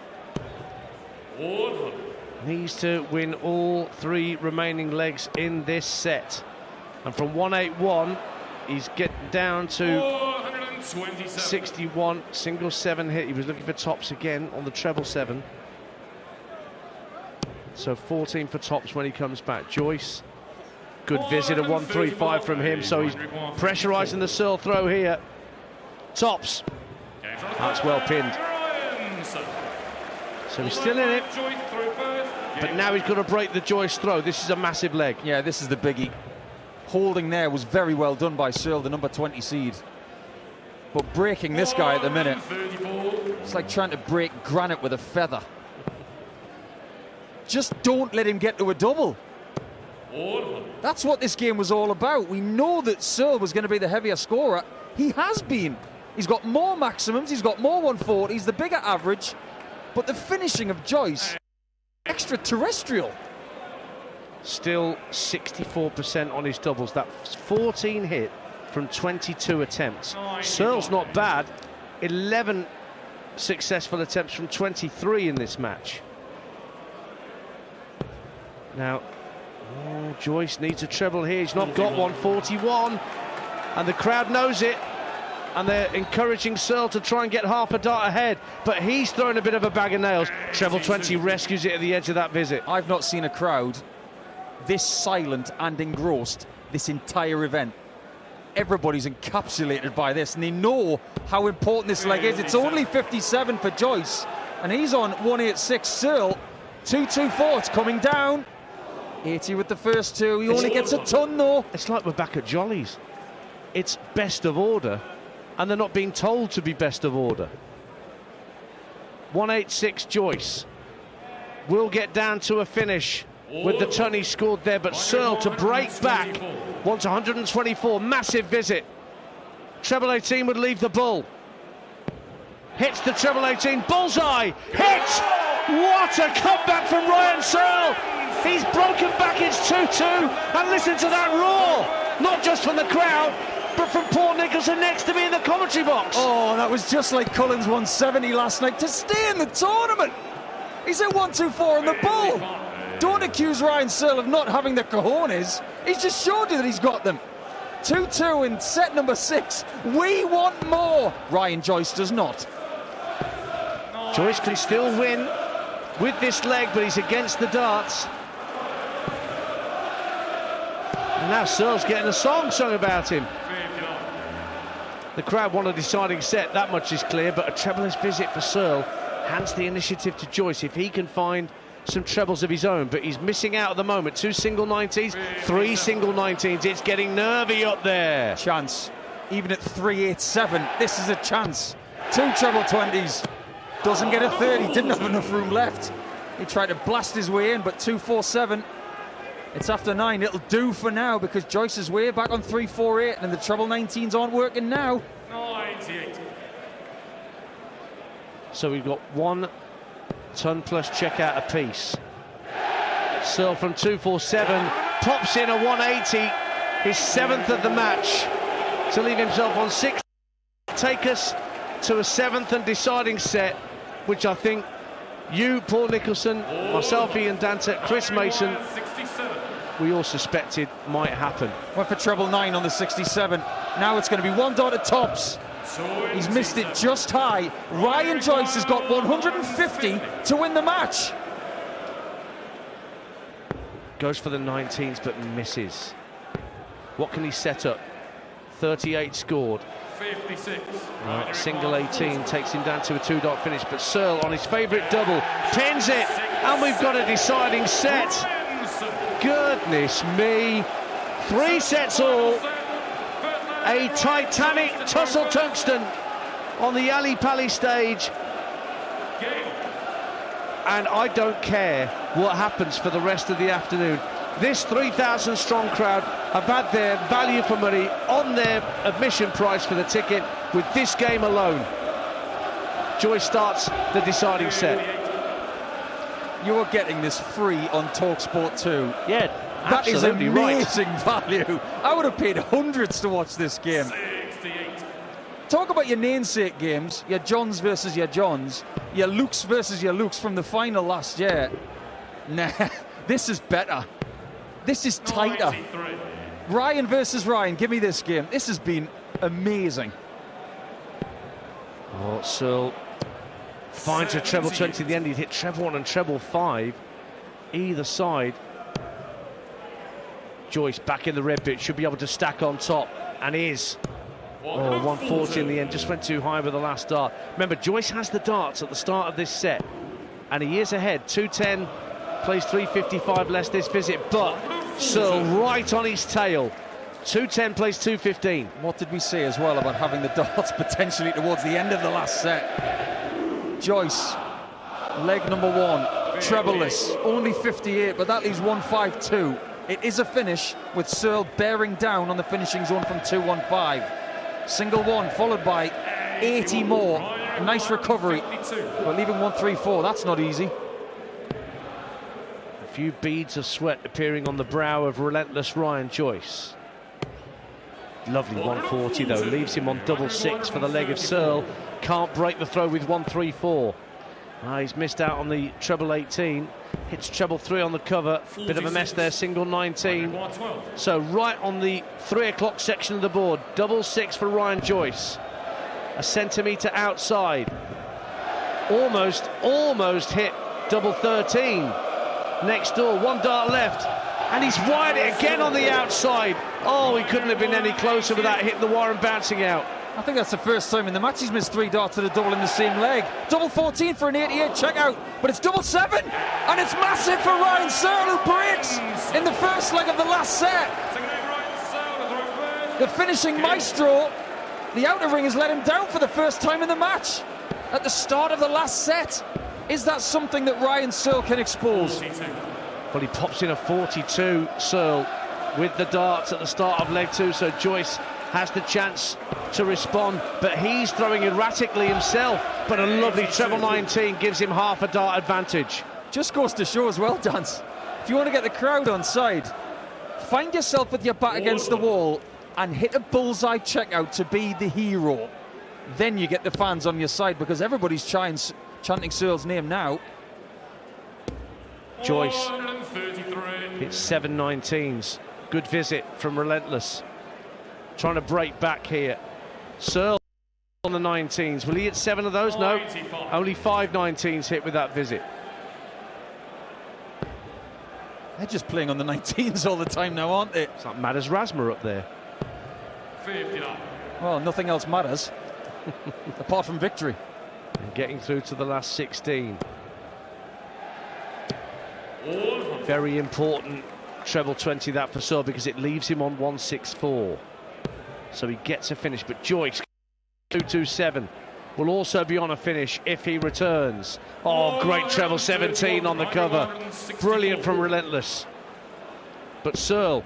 Needs to win all 3 remaining legs in this set. And from 181, he's getting down to 61. Single 7 hit. He was looking for tops again on the treble 7. So 14 for tops when he comes back. Joyce, good visit, a 135 from him. So he's pressurising the Searle throw here. Tops. That's well pinned. So he's still in it. But now he's got to break the Joyce throw. This is a massive leg. Yeah, this is the biggie. Holding there was very well done by Searle, the number 20 seed. But breaking this guy at the minute, it's like trying to break granite with a feather. Just don't let him get to a double. That's what this game was all about. We know that Searle was going to be the heavier scorer. He has been. He's got more maximums, he's got more 140s, the bigger average. But the finishing of Joyce, extraterrestrial. Still 64% on his doubles. That 14 hit from 22 attempts. Searle's not bad. 11 successful attempts from 23 in this match. Now, Joyce needs a treble here. He's not got one. 41. And the crowd knows it. And they're encouraging Searle to try and get half a dart ahead. But he's thrown a bit of a bag of nails. Treble 20 rescues it at the edge of that visit. I've not seen a crowd this silent and engrossed this entire event. Everybody's encapsulated by this, and they know how important this leg is. It's only 57 for Joyce, and he's on 186. Searle, 224. It's coming down. 80 with the first two. He only gets a ton, though. It's like we're back at Jolly's. It's best of order, and they're not being told to be best of order. 186 Joyce will get down to a finish with the ton he scored there, but Searle to break back wants 124. Massive visit. Treble 18 would leave the bull. Hits the treble 18. Bullseye. Hit. What a comeback from Ryan Searle. He's broken back. It's 2-2. And listen to that roar. Not just from the crowd, but from Paul Nicholson next to me in the commentary box. Oh, that was just like Cullen's 170 last night to stay in the tournament. He's at 124 on the bull. Don't accuse Ryan Searle of not having the cojones. He's just showed you that he's got them. 2-2 in set number 6. We want more. Ryan Joyce does not. Joyce can still win with this leg, but he's against the darts. And now Searle's getting a song sung about him. The crowd want a deciding set, that much is clear, but a trebleless visit for Searle hands the initiative to Joyce if he can find some trebles of his own, but he's missing out at the moment. 2 single 90s, 3 single 19s. It's getting nervy up there. Chance, even at 387, this is a chance. 2 treble 20s, doesn't get a 30, didn't have enough room left. He tried to blast his way in, but 247. It's after 9. It'll do for now because Joyce is way back on 348, and the treble 19s aren't working now. 98. So we've got 1 ton plus checkout apiece. Searle from 247 pops in a 180, his 7th of the match, to leave himself on 6. Take us to a 7th and deciding set, which I think you, Paul Nicholson, myself, Ian Danter, Chris Mason, we all suspected might happen. Went for treble 9 on the 67. Now it's going to be 1 dot at tops. He's missed it just high. Ryan Joyce has got 150 to win the match. Goes for the 19s but misses. What can he set up? 38 scored. 56. Right, single 18 takes him down to a 2 dot finish, but Searle on his favourite double pins it, and we've got a deciding set. Goodness me. 3 sets all. A titanic tussle tungsten on the Ali Pali stage. And I don't care what happens for the rest of the afternoon. This 3,000 strong crowd have had their value for money on their admission price for the ticket with this game alone. Joyce starts the deciding set. You're getting this free on talkSPORT 2. Yeah, that is amazing right. value. I would have paid hundreds to watch this game. 68. Talk about your namesake games, your Johns versus your Johns, your Lukes versus your Lukes from the final last year. Nah, this is better. This is tighter. 93. Ryan versus Ryan, give me this game. This has been amazing. Oh, Searle finds a treble 20 in the end. He'd hit treble 1 and treble 5 either side. Joyce back in the red bit, should be able to stack on top, and is. Oh, 140 in the end, just went too high with the last dart. Remember, Joyce has the darts at the start of this set, and he is ahead. 210, plays 355 less this visit, but Searle right on his tail. 210 plays 215. What did we say as well about having the darts potentially towards the end of the last set? Joyce, leg number 1, trebleless, only 58, but that leaves 152. It is a finish with Searle bearing down on the finishing zone from 215. Single 1 followed by 80 more. A nice recovery, but leaving 134. That's not easy. A few beads of sweat appearing on the brow of relentless Ryan Joyce. Lovely 140 though, leaves him on double six for the leg of Searle. Can't break the throw with 134. He's missed out on the treble 18. Hits treble 3 on the cover. Bit of a mess there, single 19. So right on the 3 o'clock section of the board, double six for Ryan Joyce. A centimetre outside. Almost hit double 13. Next door, one dart left. And he's wired it again on the outside. Oh, he couldn't have been any closer without hitting the wire and bouncing out. I think that's the first time in the match he's missed 3 darts to the double in the same leg. Double 14 for an 88 checkout, but it's double 7, and it's massive for Ryan Searle, who breaks in the first leg of the last set. The finishing maestro, the outer ring has let him down for the first time in the match at the start of the last set. Is that something that Ryan Searle can expose? Well, he pops in a 42, Searle, with the darts at the start of leg 2, so Joyce has the chance to respond, but he's throwing erratically himself. But a lovely treble 19 gives him half a dart advantage. Just goes to show as well, Dance, if you want to get the crowd on side, find yourself with your back against the wall and hit a bullseye checkout to be the hero. Then you get the fans on your side, because everybody's chanting Searle's name now. Joyce hits 7 19s. Good visit from Relentless. Trying to break back here. Searle on the 19s. Will he hit 7 of those? No. Only 5 19s hit with that visit. They're just playing on the 19s all the time now, aren't they? It's like Matters Rasmer up there. Well, nothing else matters apart from victory. And getting through to the last 16. Very important treble 20 that for Searle, because it leaves him on 164. So he gets a finish, but Joyce 227 will also be on a finish if he returns. Oh, great treble 17 on the cover. Brilliant from Relentless. But Searle,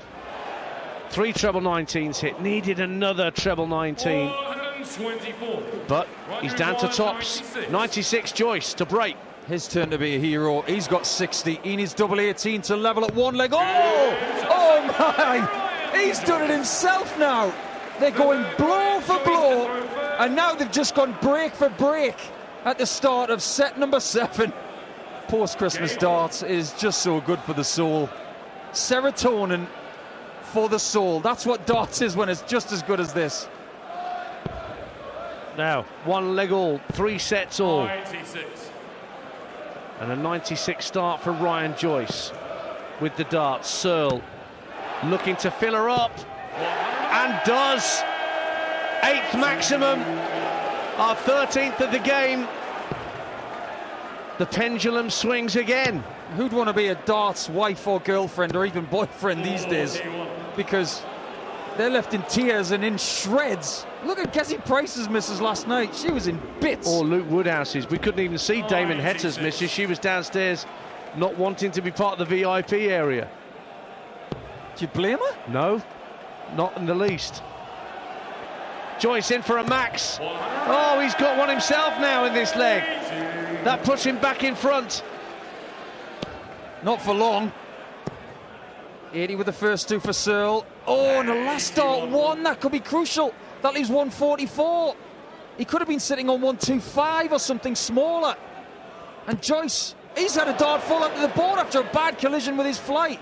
3 treble 19s hit, needed another treble 19. But he's down to tops. 96 Joyce to break. His turn to be a hero. He's got 60. He needs double 18 to level at one leg. Oh my! He's done it himself now. They're going blow for blow, and now they've just gone break for break at the start of set number 7. Post-Christmas darts is just so good for the soul. Serotonin for the soul. That's what darts is when it's just as good as this. Now, 1 leg all, 3 sets all. 96. And a 96 start for Ryan Joyce with the darts. Searle looking to fill her up, and does. 8th maximum, our 13th of the game. The pendulum swings again. Who'd want to be a darts wife or girlfriend or even boyfriend these days? Because they're left in tears and in shreds. Look at Kessie Price's misses last night. She was in bits. Or Luke Woodhouse's. We couldn't even see Damon Hetter's misses. She was downstairs not wanting to be part of the VIP area. Do you blame her? No, not in the least. Joyce in for a max. Oh, he's got one himself now in this leg. That puts him back in front. Not for long. 80 with the first 2 for Searle. Oh, and the last dart 1. That could be crucial. That leaves 144. He could have been sitting on 125 or something smaller. And Joyce, he's had a dart fall onto the board after a bad collision with his flight.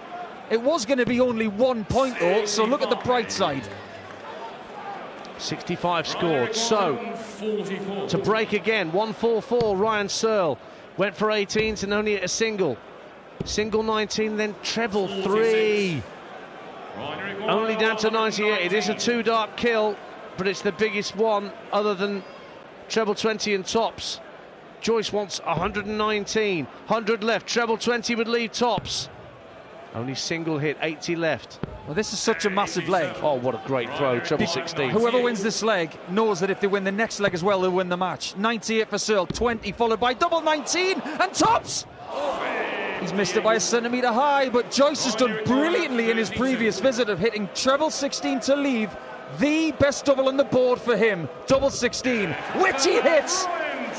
It was going to be only 1 point though, so look at the bright side. 65 scored, so to break again, 144, Ryan Searle went for 18s and only hit a single. Single 19, then treble 3. Only down to 98. It is a 2-dart kill, but it's the biggest one other than treble 20 and tops. Joyce wants 119, 100 left, treble 20 would leave tops. Only single hit, 80 left. Well, this is such a massive leg. Oh, what a great throw, treble 16. Whoever wins this leg knows that if they win the next leg as well, they'll win the match. 98 for Searle, 20 followed by double 19 and tops. He's missed it by a centimetre high, but Joyce has done brilliantly in his previous visit of hitting treble 16 to leave. The best double on the board for him, double 16, which he hits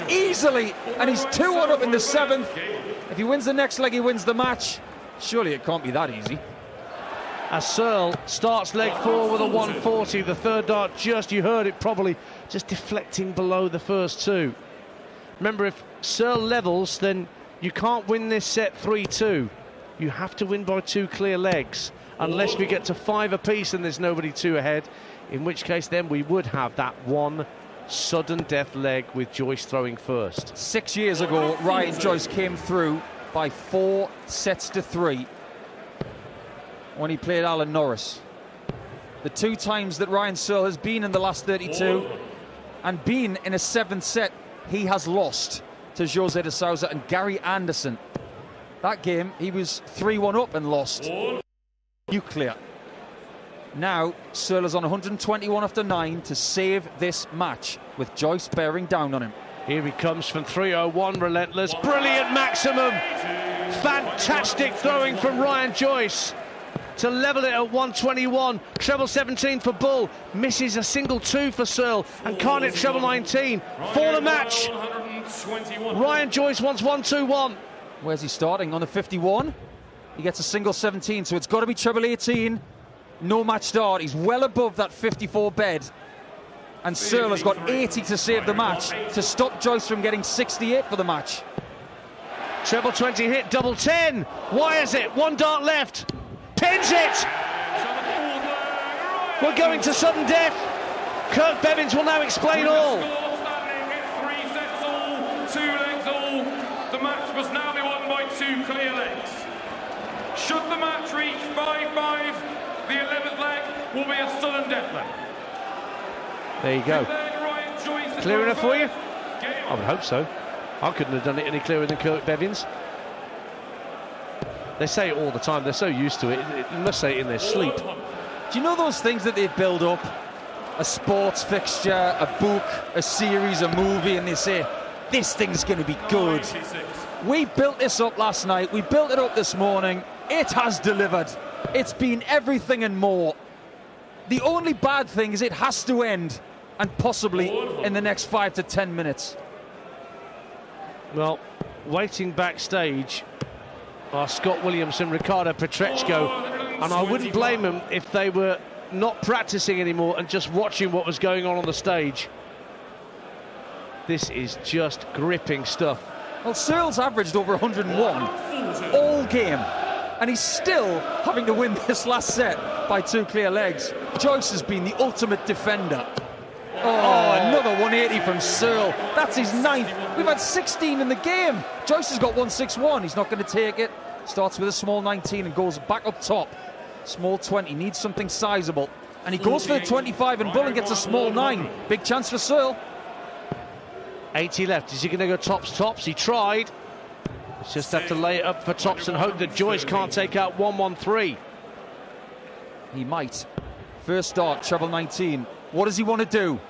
easily, and he's 2-1 up in the 7th. If he wins the next leg, he wins the match. Surely it can't be that easy. as Searle starts leg 4 with a 140. The third dart you heard it probably, just deflecting below the first two. Remember, if Searle levels, then you can't win this set 3-2. You have to win by 2 clear legs, unless we get to 5 apiece and there's nobody 2 ahead, in which case then we would have that one sudden death leg with Joyce throwing first. 6 years ago, Ryan Joyce came through by 4 sets to 3 when he played Alan Norris. The 2 times that Ryan Searle has been in the last 32 and been in a 7th set, he has lost to Jose de Sousa and Gary Anderson. That game, he was 3-1 up and lost. Nuclear. Now, Searle is on 121 after 9 to save this match, with Joyce bearing down on him. Here he comes from 301, relentless. Brilliant maximum. Fantastic throwing from Ryan Joyce to level it at 121. Treble 17 for Bull. Misses a single 2 for Searle and can't hit treble 19. For the match, Ryan Joyce wants 121. Where's he starting? On the 51. He gets a single 17, so it's got to be treble 18. No match start. He's well above that 54 bed. And Searle has got 80 to save the match, to stop Joyce from getting 68 for the match. Treble 20 hit, double 10. Why is it? 1 dart left. Pins it! We're going to sudden death. Kirk Bevins will now explain all. 3 sets all, 2 legs all. The match must now be won by 2 clear legs. Should the match reach 5-5, the 11th leg will be a sudden death leg. There you go. Clear enough for you? I would hope so. I couldn't have done it any clearer than Kirk Bevins. They say it all the time. They're so used to it. You must say it in their sleep. Do you know those things that they build up? A sports fixture, a book, a series, a movie, and they say, this thing's going to be good. We built this up last night. We built it up this morning. It has delivered. It's been everything and more. The only bad thing is it has to end, and possibly in the next 5 to 10 minutes. Well, waiting backstage are Scott Williams and Ricardo Petreczko, and I wouldn't blame them if they were not practicing anymore and just watching what was going on the stage. This is just gripping stuff. Well, Searle's averaged over 101 all game, and he's still having to win this last set by 2 clear legs. Joyce has been the ultimate defender. Oh, another 180 from Searle. That's his 9th. We've had 16 in the game. Joyce has got 161. He's not going to take it. Starts with a small 19 and goes back up top. Small 20. Needs something sizable. And he goes for the 25 and Bull and gets a small 9. Big chance for Searle. 80 left. Is he going to go tops? He tried. Just have to lay it up for tops and hope that Joyce can't take out 113. He might. First start, treble 19. What does he want to do?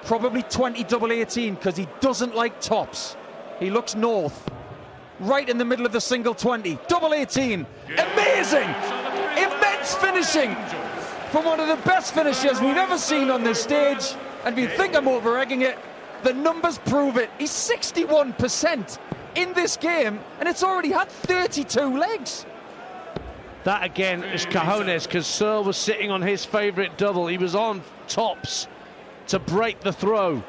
Probably 20 double 18, because he doesn't like tops. He looks north. Right in the middle of the single 20. Double 18. Amazing! Immense finishing from one of the best finishers we've ever seen on this stage. And if you think I'm over-egging it, the numbers prove it. He's 61% in this game, and it's already had 32 legs. That again is cojones, because Searle was sitting on his favourite double. He was on tops to break the throw.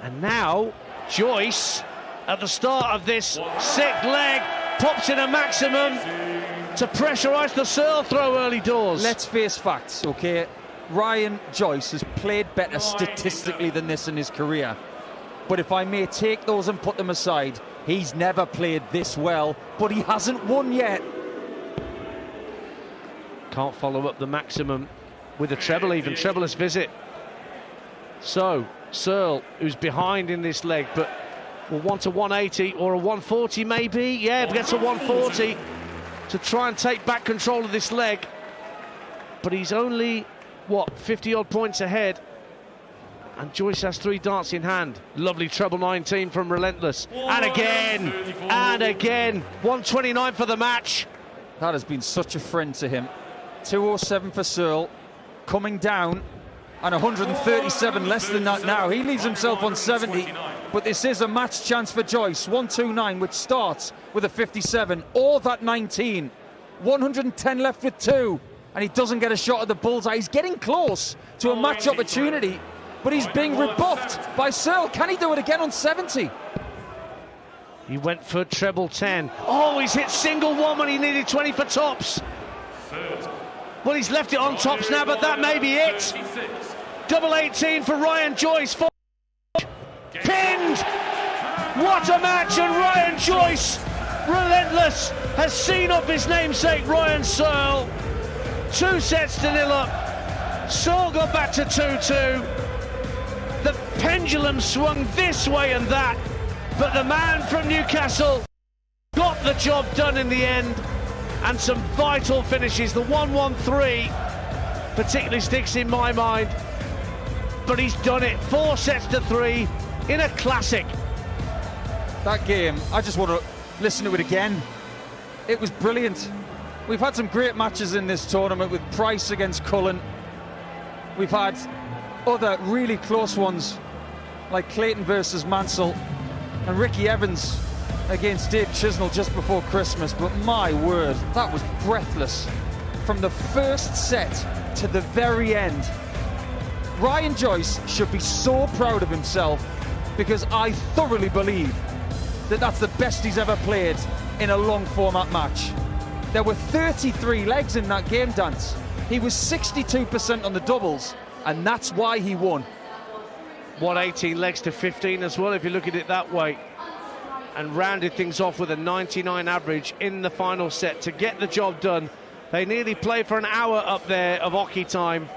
And now Joyce, at the start of this 6th leg, pops in a maximum to pressurise the Searle throw early doors. Let's face facts, okay? Ryan Joyce has played better statistically than this in his career. But if I may take those and put them aside, he's never played this well, but he hasn't won yet. Can't follow up the maximum with a treble, even trebleless visit. So Searle, who's behind in this leg, but will want a 180 or a 140 maybe. Yeah, gets a 140 to try and take back control of this leg. But he's only, what, 50-odd points ahead. And Joyce has 3 darts in hand. Lovely treble 19 from Relentless. And again, 129 for the match. That has been such a friend to him. 207 for Searle, coming down, and 137 less than that now. He leaves himself on 70, but this is a match chance for Joyce. 129, which starts with a 57, or that 19. 110 left with 2, and he doesn't get a shot at the bullseye. He's getting close to a match opportunity, but he's being rebuffed by Searle. Can he do it again on 70? He went for treble 10. Oh, he's hit single 1 when he needed 20 for tops. Well, he's left it on tops now, but that may be it. Double 18 for Ryan Joyce. Pinned! What a match, and Ryan Joyce, relentless, has seen off his namesake Ryan Searle. 2 sets to 0 up. Searle got back to 2-2. The pendulum swung this way and that, but the man from Newcastle got the job done in the end, and some vital finishes. The 1-1-3 particularly sticks in my mind, but he's done it. 4 sets to 3 in a classic. That game, I just want to listen to it again. It was brilliant. We've had some great matches in this tournament, with Price against Cullen. We've had other really close ones, like Clayton versus Mansell, and Ricky Evans against Dave Chisnell just before Christmas. But my word, that was breathless. From the first set to the very end. Ryan Joyce should be so proud of himself, because I thoroughly believe that that's the best he's ever played in a long format match. There were 33 legs in that game, Dance. He was 62% on the doubles, and that's why he won. 18 legs to 15 as well, if you look at it that way, and rounded things off with a 99 average in the final set to get the job done. They nearly played for an hour up there of hockey time,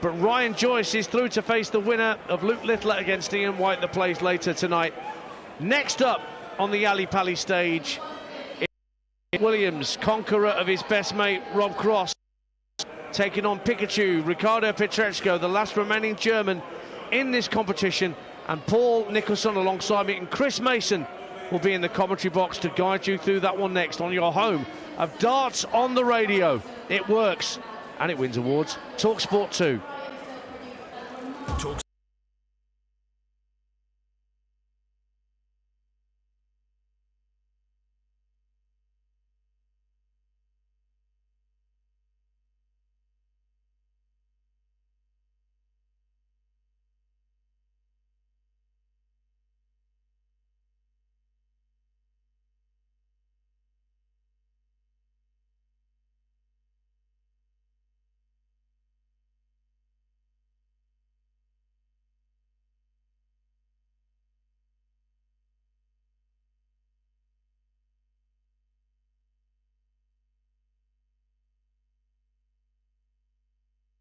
but Ryan Joyce is through to face the winner of Luke Littler against Ian White that plays later tonight. Next up on the Ali Pali stage, Williams, conqueror of his best mate Rob Cross, taking on Pikachu, Ricardo Pietreczko, the last remaining German in this competition, and Paul Nicholson alongside me, and Chris Mason will be in the commentary box to guide you through that one next on your home of darts on the radio. It works and it wins awards. talkSPORT 2.